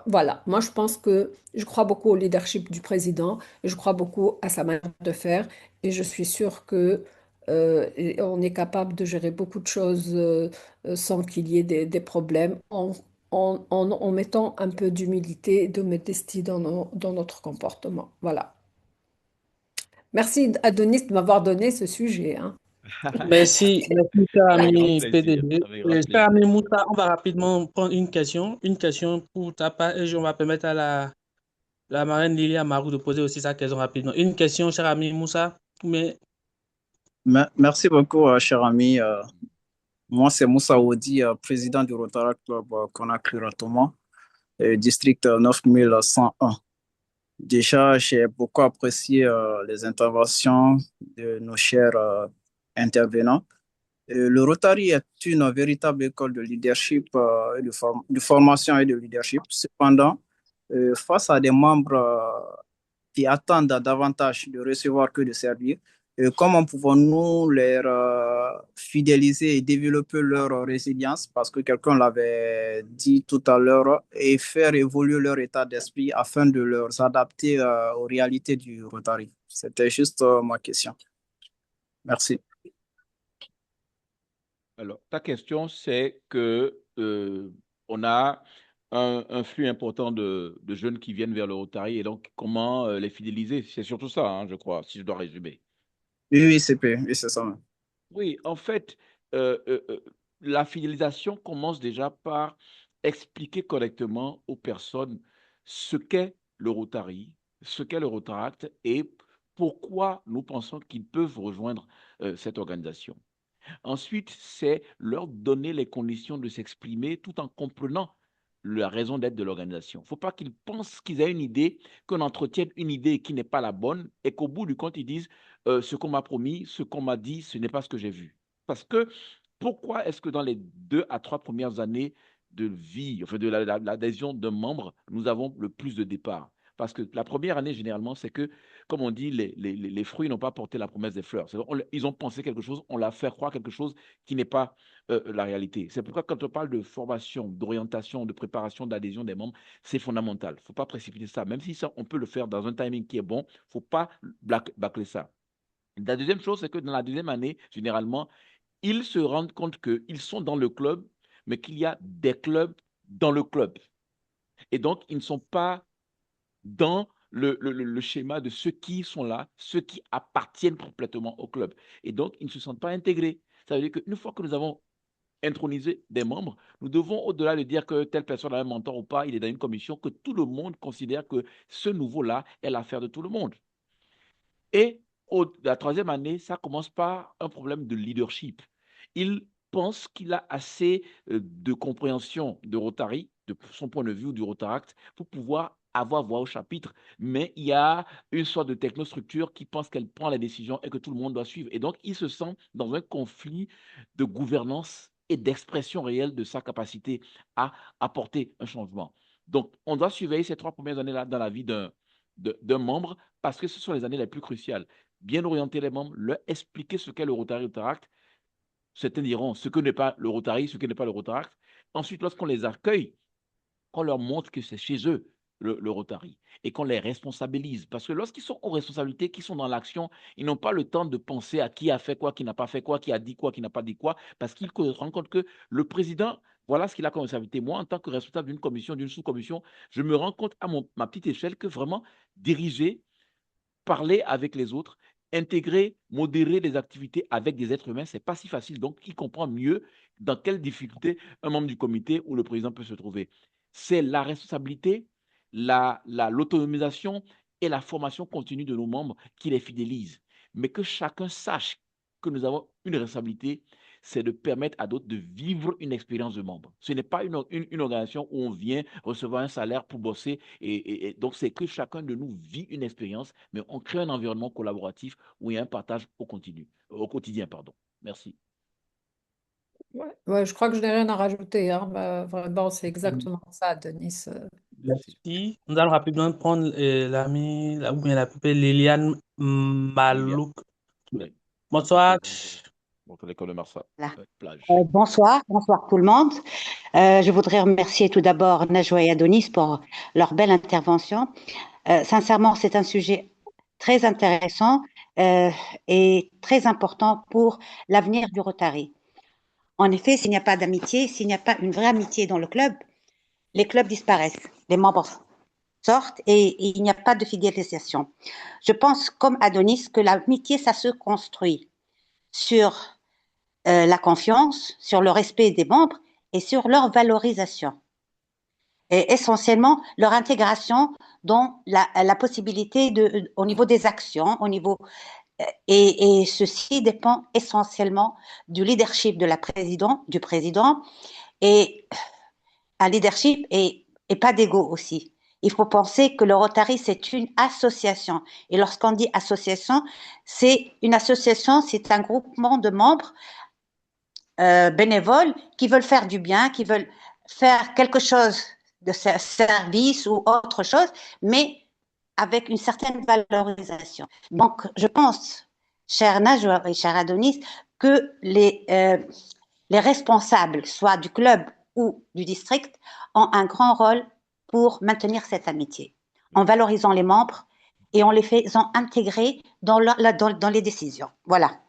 voilà, moi je pense que je crois beaucoup au leadership du président, je crois beaucoup à sa manière de faire et je suis sûre que et on est capable de gérer beaucoup de choses sans qu'il y ait des problèmes en mettant un peu d'humilité et de modestie dans notre comportement. Voilà. Merci Adonis de m'avoir donné ce sujet, hein. Merci, merci, cher Avec grand ami plaisir. PDG. Avec grand Cher ami plaisir. Moussa, on va rapidement prendre une question pour ta part et on va permettre à la marraine Lilia Marou de poser aussi sa question rapidement. Une question, cher ami Moussa, mais Merci beaucoup, cher ami. Moi, c'est Moussa Oudi, président du Rotary Club Conakry-Ratouma, district 9101. Déjà, j'ai beaucoup apprécié les interventions de nos chers intervenants. Le Rotary est une véritable école de leadership, de formation et de leadership. Cependant, face à des membres qui attendent davantage de recevoir que de servir, comment pouvons-nous les fidéliser et développer leur résilience, parce que quelqu'un l'avait dit tout à l'heure, et faire évoluer leur état d'esprit afin de leur adapter aux réalités du Rotary. C'était juste ma question. Merci. Alors, ta question, c'est que on a un flux important de jeunes qui viennent vers le Rotary et donc comment les fidéliser? C'est surtout ça, hein, je crois, si je dois résumer. Oui, oui, oui, c'est ça. Oui, en fait, euh, euh, euh, la fidélisation commence déjà par expliquer correctement aux personnes ce qu'est le Rotary, ce qu'est le Rotaract et pourquoi nous pensons qu'ils peuvent rejoindre cette organisation. Ensuite, c'est leur donner les conditions de s'exprimer tout en comprenant la raison d'être de l'organisation. Il ne faut pas qu'ils pensent qu'ils aient une idée, qu'on entretienne une idée qui n'est pas la bonne et qu'au bout du compte, ils disent ce qu'on m'a promis, ce qu'on m'a dit, ce n'est pas ce que j'ai vu. Parce que pourquoi est-ce que dans les 2 à 3 premières années de vie, enfin de l'adhésion d'un membre, nous avons le plus de départs? Parce que la première année, généralement, c'est que, comme on dit, les fruits n'ont pas porté la promesse des fleurs. Ils ont pensé quelque chose, on l'a fait croire quelque chose qui n'est pas la réalité. C'est pourquoi quand on parle de formation, d'orientation, de préparation, d'adhésion des membres, c'est fondamental. Il ne faut pas précipiter ça. Même si ça, on peut le faire dans un timing qui est bon, il ne faut pas bâcler ça. La deuxième chose, c'est que dans la deuxième année, généralement, ils se rendent compte qu'ils sont dans le club, mais qu'il y a des clubs dans le club. Et donc, ils ne sont pas dans le schéma de ceux qui sont là, ceux qui appartiennent complètement au club. Et donc, ils ne se sentent pas intégrés. Ça veut dire qu'une fois que nous avons intronisé des membres, nous devons, au-delà de dire que telle personne a un mentor ou pas, il est dans une commission, que tout le monde considère que ce nouveau-là est l'affaire de tout le monde. Et la troisième année, ça commence par un problème de leadership. Il pense qu'il a assez de compréhension de Rotary, de son point de vue ou du Rotaract, pour pouvoir avoir voix au chapitre, mais il y a une sorte de technostructure qui pense qu'elle prend la décision et que tout le monde doit suivre. Et donc, il se sent dans un conflit de gouvernance et d'expression réelle de sa capacité à apporter un changement. Donc, on doit surveiller ces 3 premières années-là dans la vie d'un membre parce que ce sont les années les plus cruciales. Bien orienter les membres, leur expliquer ce qu'est le Rotary Rotaract. Certains diront ce que n'est pas le Rotary, ce que n'est pas le Rotaract. Ensuite, lorsqu'on les accueille, qu'on leur montre que c'est chez eux le Rotary et qu'on les responsabilise. Parce que lorsqu'ils sont aux responsabilités, qu'ils sont dans l'action, ils n'ont pas le temps de penser à qui a fait quoi, qui n'a pas fait quoi, qui a dit quoi, qui n'a pas dit quoi, parce qu'ils se rendent compte que le président, voilà ce qu'il a comme responsabilité. Moi, en tant que responsable d'une commission, d'une sous-commission, je me rends compte à ma petite échelle que vraiment diriger, parler avec les autres, intégrer, modérer les activités avec des êtres humains, ce n'est pas si facile. Donc, il comprend mieux dans quelles difficultés un membre du comité ou le président peut se trouver. C'est la responsabilité, l'autonomisation et la formation continue de nos membres qui les fidélisent. Mais que chacun sache que nous avons une responsabilité, c'est de permettre à d'autres de vivre une expérience de membre. Ce n'est pas une organisation où on vient recevoir un salaire pour bosser. Et donc, c'est que chacun de nous vit une expérience, mais on crée un environnement collaboratif où il y a un partage au quotidien. Merci. Ouais, je crois que je n'ai rien à rajouter, hein. Vraiment, c'est exactement ça, Denis. Merci. Nous allons rapidement prendre l'amie, ou bien la poupée Liliane Malouk. Bonsoir. L'école de Marsa. Plage. Bonsoir tout le monde. Je voudrais remercier tout d'abord Najwa et Adonis pour leur belle intervention. Sincèrement, c'est un sujet très intéressant et très important pour l'avenir du Rotary. En effet, s'il n'y a pas d'amitié, s'il n'y a pas une vraie amitié dans le club, les clubs disparaissent, les membres sortent et il n'y a pas de fidélisation. Je pense, comme Adonis, que l'amitié, ça se construit sur la confiance, sur le respect des membres et sur leur valorisation. Et essentiellement, leur intégration dans la possibilité au niveau des actions, au niveau... Et ceci dépend essentiellement du leadership du président et un leadership et pas d'ego aussi. Il faut penser que le Rotary, c'est une association. Et lorsqu'on dit association, c'est une association, c'est un groupement de membres bénévoles qui veulent faire du bien, qui veulent faire quelque chose de service ou autre chose, mais avec une certaine valorisation. Donc, je pense, cher Najwa et cher Adonis, que les responsables, soit du club ou du district, ont un grand rôle pour maintenir cette amitié, en valorisant les membres et en les faisant intégrer dans les décisions. Voilà,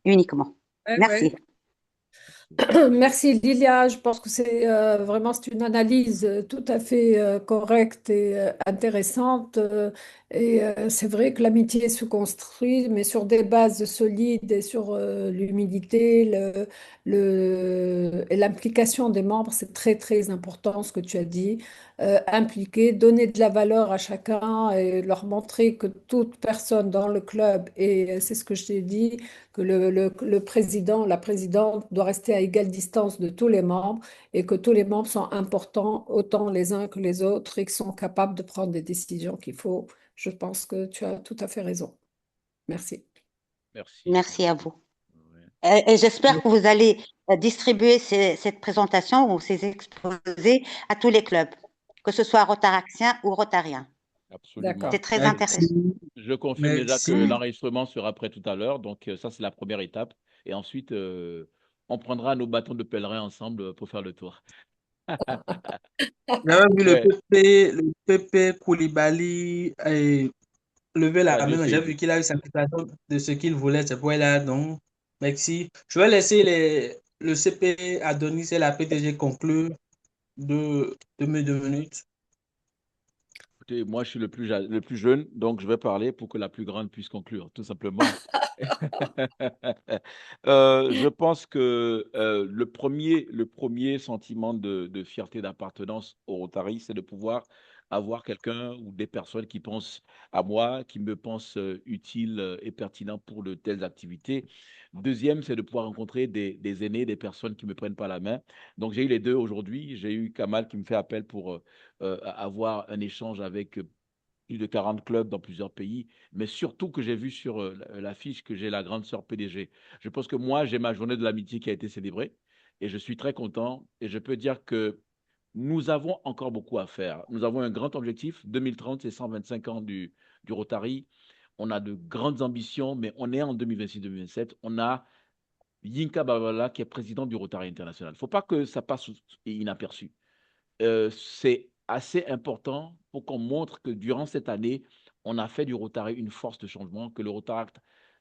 uniquement. Merci. Ouais. Merci Lilia, je pense que c'est une analyse tout à fait correcte et intéressante. Et c'est vrai que l'amitié se construit, mais sur des bases solides et sur l'humilité, et l'implication des membres, c'est très très important ce que tu as dit. Impliquer, donner de la valeur à chacun et leur montrer que toute personne dans le club, et c'est ce que je t'ai dit, que le président, la présidente doit rester à égale distance de tous les membres et que tous les membres sont importants autant les uns que les autres et qu'ils sont capables de prendre des décisions qu'il faut. Je pense que tu as tout à fait raison. Merci. Merci à vous. Et j'espère que vous allez distribuer cette présentation ou ces exposés à tous les clubs, que ce soit rotaractiens ou rotariens. Absolument. C'est très Merci. intéressant. Je confirme déjà que Merci. l'enregistrement sera prêt tout à l'heure. Donc, ça, c'est la première étape. Et ensuite, on prendra nos bâtons de pèlerin ensemble pour faire le tour. J'avais vu Ouais, le PP Koulibaly lever ça a la Dieu main. J'ai vu saisi. qu'il a eu sa citation de ce qu'il voulait. C'est pour là. Donc, merci. Je vais laisser le CP Adonis et la PTG conclure de mes 2 minutes. Écoutez, moi, je suis le plus jeune, donc je vais parler pour que la plus grande puisse conclure, tout simplement. Je pense que le premier sentiment de fierté, d'appartenance au Rotary, c'est de pouvoir avoir quelqu'un ou des personnes qui pensent à moi, qui me pensent utile et pertinent pour de telles activités. Deuxième, c'est de pouvoir rencontrer des aînés, des personnes qui me prennent par la main. Donc, j'ai eu les deux aujourd'hui. J'ai eu Kamal qui me fait appel pour avoir un échange avec plus de 40 clubs dans plusieurs pays, mais surtout que j'ai vu sur l'affiche que j'ai la grande sœur PDG. Je pense que moi, j'ai ma journée de l'amitié qui a été célébrée et je suis très content et je peux dire que nous avons encore beaucoup à faire. Nous avons un grand objectif. 2030, c'est 125 ans du Rotary. On a de grandes ambitions, mais on est en 2026-2027. On a Yinka Babala qui est président du Rotary International. Il ne faut pas que ça passe inaperçu. C'est assez important pour qu'on montre que durant cette année, on a fait du Rotary une force de changement, que le Rotary,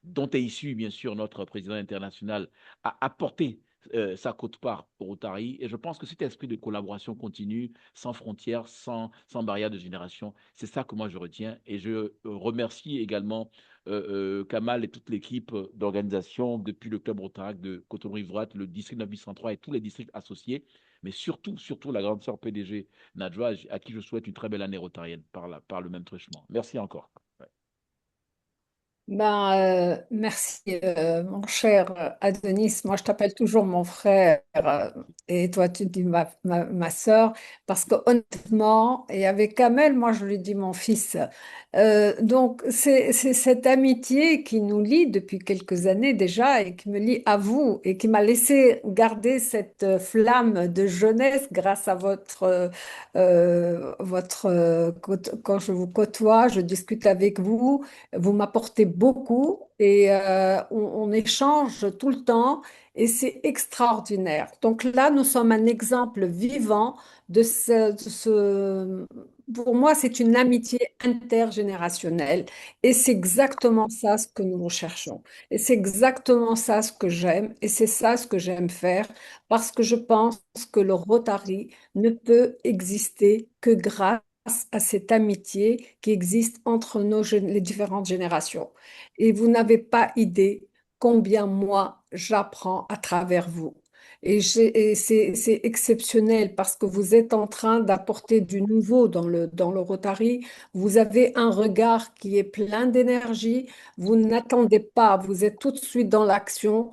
dont est issu bien sûr notre président international, a apporté sa quote-part au Rotary. Et je pense que cet esprit de collaboration continue, sans frontières, sans barrière de génération, c'est ça que moi je retiens. Et je remercie également Kamal et toute l'équipe d'organisation depuis le club Rotary de Cotonou-Rive-Droite, le district 9803 et tous les districts associés, mais surtout, surtout la grande sœur PDG Nadjoa, à qui je souhaite une très belle année rotarienne par le même truchement. Merci encore. Ouais. Merci, mon cher Adonis. Moi, je t'appelle toujours mon frère et toi, tu dis ma sœur, parce que honnêtement, et avec Kamel, moi, je lui dis mon fils. Donc, c'est cette amitié qui nous lie depuis quelques années déjà et qui me lie à vous et qui m'a laissé garder cette flamme de jeunesse grâce à quand je vous côtoie, je discute avec vous. Vous m'apportez beaucoup et on échange tout le temps et c'est extraordinaire. Donc là, nous sommes un exemple vivant Pour moi, c'est une amitié intergénérationnelle et c'est exactement ça ce que nous recherchons. Et c'est exactement ça ce que j'aime et c'est ça ce que j'aime faire parce que je pense que le Rotary ne peut exister que grâce à cette amitié qui existe entre les différentes générations. Et vous n'avez pas idée combien moi j'apprends à travers vous. Et c'est exceptionnel parce que vous êtes en train d'apporter du nouveau dans le Rotary. Vous avez un regard qui est plein d'énergie. Vous n'attendez pas, vous êtes tout de suite dans l'action.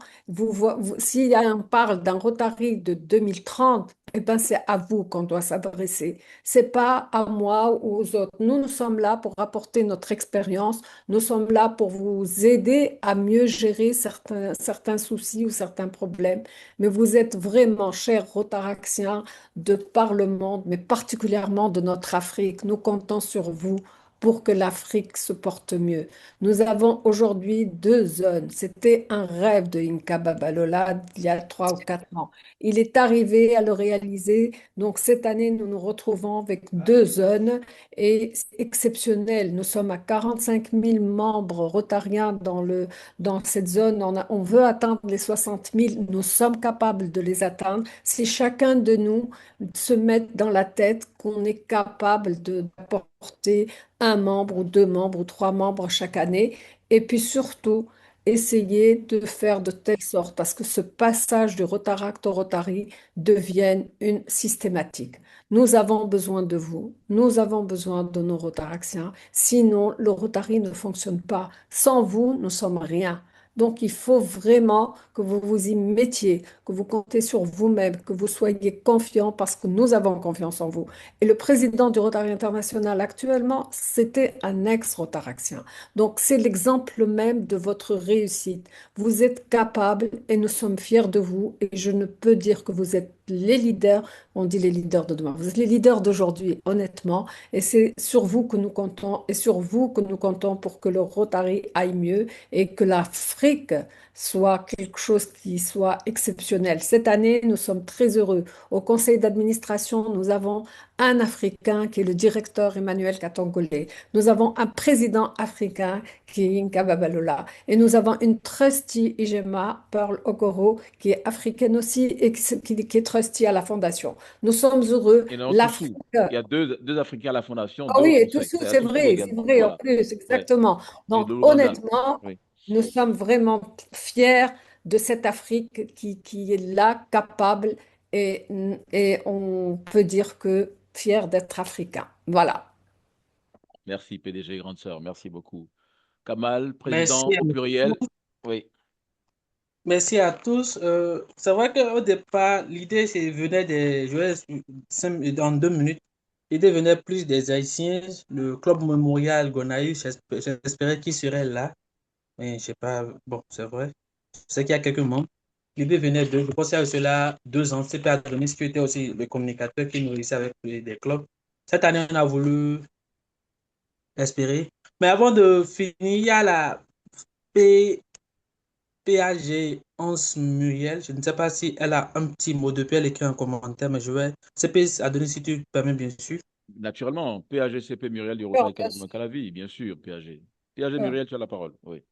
S'il y a on parle d'un Rotary de 2030, eh ben c'est à vous qu'on doit s'adresser. C'est pas à moi ou aux autres. Nous sommes là pour apporter notre expérience. Nous sommes là pour vous aider à mieux gérer certains soucis ou certains problèmes. Mais vous êtes vraiment, chers Rotaraxiens, de par le monde, mais particulièrement de notre Afrique. Nous comptons sur vous pour que l'Afrique se porte mieux. Nous avons aujourd'hui 2 zones. C'était un rêve de Inca Babalola il y a 3 ou 4 ans. Il est arrivé à le réaliser. Donc cette année, nous nous retrouvons avec 2 zones et c'est exceptionnel. Nous sommes à 45 000 membres rotariens dans cette zone. On veut atteindre les 60 000. Nous sommes capables de les atteindre si chacun de nous se met dans la tête qu'on est capable d'apporter un membre ou 2 membres ou 3 membres chaque année. Et puis surtout, essayer de faire de telle sorte à ce que ce passage du Rotaract au Rotary devienne une systématique. Nous avons besoin de vous, nous avons besoin de nos Rotaractiens, sinon le Rotary ne fonctionne pas. Sans vous, nous sommes rien. Donc il faut vraiment que vous vous y mettiez, que vous comptez sur vous-même, que vous soyez confiants parce que nous avons confiance en vous. Et le président du Rotary International actuellement, c'était un ex-rotaractien. Donc c'est l'exemple même de votre réussite. Vous êtes capable et nous sommes fiers de vous et je ne peux dire que vous êtes les leaders, on dit les leaders de demain, vous êtes les leaders d'aujourd'hui, honnêtement, et c'est sur vous que nous comptons, et sur vous que nous comptons pour que le Rotary aille mieux et que l'Afrique soit quelque chose qui soit exceptionnel. Cette année, nous sommes très heureux. Au conseil d'administration, nous avons un Africain qui est le directeur Emmanuel Katongole. Nous avons un président africain qui est Inka Babalola. Et nous avons une trustee Ijema, Pearl Okoro, qui est africaine aussi et qui est trustee à la fondation. Nous sommes heureux. Et non, L'Afrique. Toussou. Il y a deux Africains à la fondation, Ah deux au oui, et conseil. Toussou, C'est à c'est Toussou vrai, également. en Voilà. plus, Ouais. exactement. Et Donc, l'Ouganda. honnêtement, Oui. nous sommes vraiment fiers de cette Afrique qui est là, capable, et on peut dire que fiers d'être africain. Voilà. Merci, PDG, grande sœur. Merci beaucoup. Kamal, Merci président à au pluriel. tous. Oui. Merci à tous. C'est vrai qu'au départ, l'idée venait des, je vais en 2 minutes, l'idée venait plus des Haïtiens. Le club mémorial Gonaïves, j'espérais qu'il serait là. Mais je sais pas, bon, c'est vrai. Je sais qu'il y a quelques membres. L'idée venait de, je pense qu'il y a cela 2 ans. CP Adonis qui était aussi le communicateur qui nourrissait avec des clubs. Cette année, on a voulu espérer. Mais avant de finir, il y a la P. PAG 11 Muriel, je ne sais pas si elle a un petit mot depuis, elle écrit un commentaire, mais je vais. CP Adonis, si tu permets, bien sûr. Naturellement, PAGCP Muriel du Bien Rotary Club de Calavi, bien sûr, PAG. PAG sûr. Muriel, tu as la parole. Oui.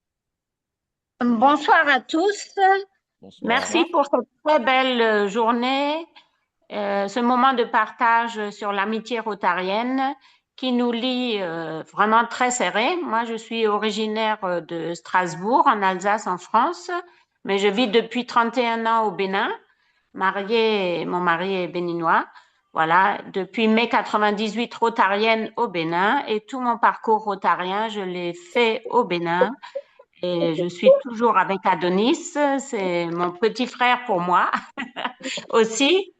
Bonsoir à tous. Bonsoir. Merci pour cette très belle journée, ce moment de partage sur l'amitié rotarienne qui nous lie vraiment très serré. Moi, je suis originaire de Strasbourg, en Alsace, en France, mais je vis depuis 31 ans au Bénin. Mon mari est béninois. Voilà, depuis mai 98, rotarienne au Bénin, et tout mon parcours rotarien, je l'ai fait au Bénin. Et je suis toujours avec Adonis, c'est mon petit frère pour moi aussi.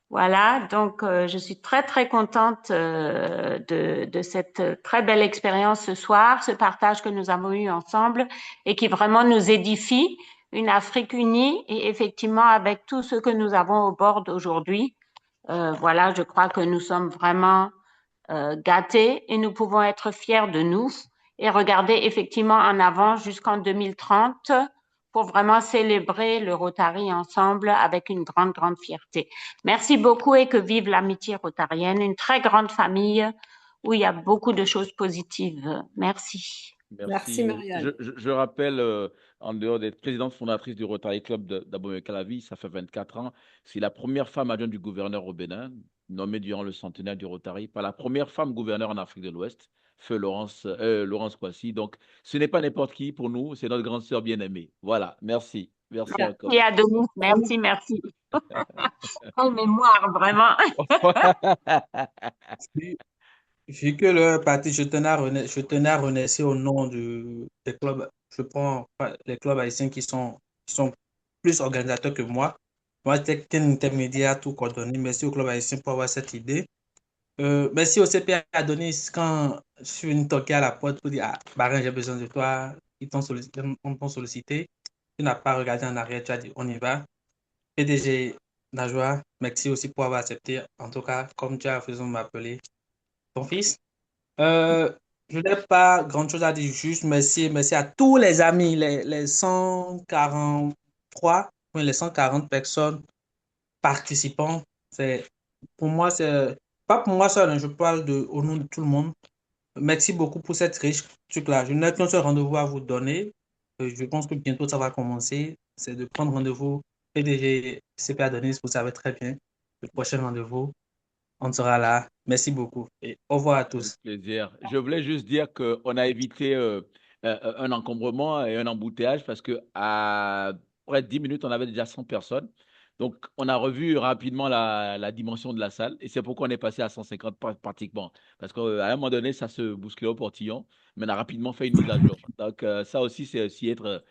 Voilà, donc je suis très très contente de cette très belle expérience ce soir, ce partage que nous avons eu ensemble et qui vraiment nous édifie, une Afrique unie et effectivement avec tout ce que nous avons au bord d'aujourd'hui. Voilà, je crois que nous sommes vraiment gâtés et nous pouvons être fiers de nous et regarder effectivement en avant jusqu'en 2030 pour vraiment célébrer le Rotary ensemble avec une grande, grande fierté. Merci beaucoup et que vive l'amitié rotarienne, une très grande famille où il y a beaucoup de choses positives. Merci. Merci, Marianne. Je rappelle, en dehors d'être présidente fondatrice du Rotary Club d'Abomey-Calavi, ça fait 24 ans, c'est la première femme adjointe du gouverneur au Bénin, nommée durant le centenaire du Rotary, par la première femme gouverneur en Afrique de l'Ouest, feu Laurence Kwasi. Donc, ce n'est pas n'importe qui pour nous, c'est notre grande sœur bien-aimée. Voilà, merci. Merci encore. Merci Adonis, merci, merci. Quelle mémoire, vraiment. Vu que le parti, je tenais à remercier au nom des clubs, je prends les clubs haïtiens qui sont plus organisateurs que moi. Moi, j'étais qu'un intermédiaire tout coordonné. Merci au club haïtien pour avoir cette idée. Merci au CPA Adonis quand je suis venu toquer à la porte pour dire, ah, Barin, j'ai besoin de toi. On t'ont sollicité. Tu n'as pas regardé en arrière, tu as dit, on y va. PDG Najwa, merci aussi pour avoir accepté. En tout cas, comme tu as raison de m'appeler ton fils. Je n'ai pas grand-chose à dire, juste merci à tous les amis, les 143, oui, les 140 personnes participants. Pour moi, c'est pas pour moi seul, hein, je parle au nom de tout le monde. Merci beaucoup pour cette riche truc-là. Je n'ai qu'un seul rendez-vous à vous donner. Je pense que bientôt ça va commencer. C'est de prendre rendez-vous. PDG CP Adonis, vous savez très bien. Le prochain rendez-vous, on sera là. Merci beaucoup et au revoir à tous. Plaisir. Je voulais juste dire qu'on a évité un encombrement et un embouteillage parce que à près de 10 minutes, on avait déjà 100 personnes. Donc, on a revu rapidement la dimension de la salle et c'est pourquoi on est passé à 150 pratiquement. Parce qu'à un moment donné, ça se bousculait au portillon, mais on a rapidement fait une mise à jour. Donc, ça aussi, c'est aussi être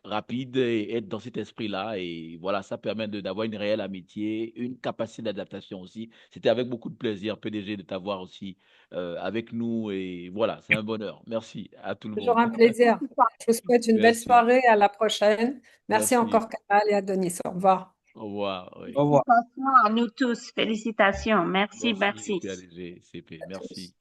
rapide et être dans cet esprit-là. Et voilà, ça permet d'avoir une réelle amitié, une capacité d'adaptation aussi. C'était avec beaucoup de plaisir, PDG, de t'avoir aussi avec nous. Et voilà, c'est un bonheur. Merci à tout le Toujours monde. un plaisir. Je vous souhaite une belle Merci. soirée. À la prochaine. Merci Merci. encore, Kamal et Adonis. Au revoir. Au revoir. Oui. Au revoir. Félicitations à nous tous. Félicitations. Merci, Merci, merci. PADG, CP. Merci.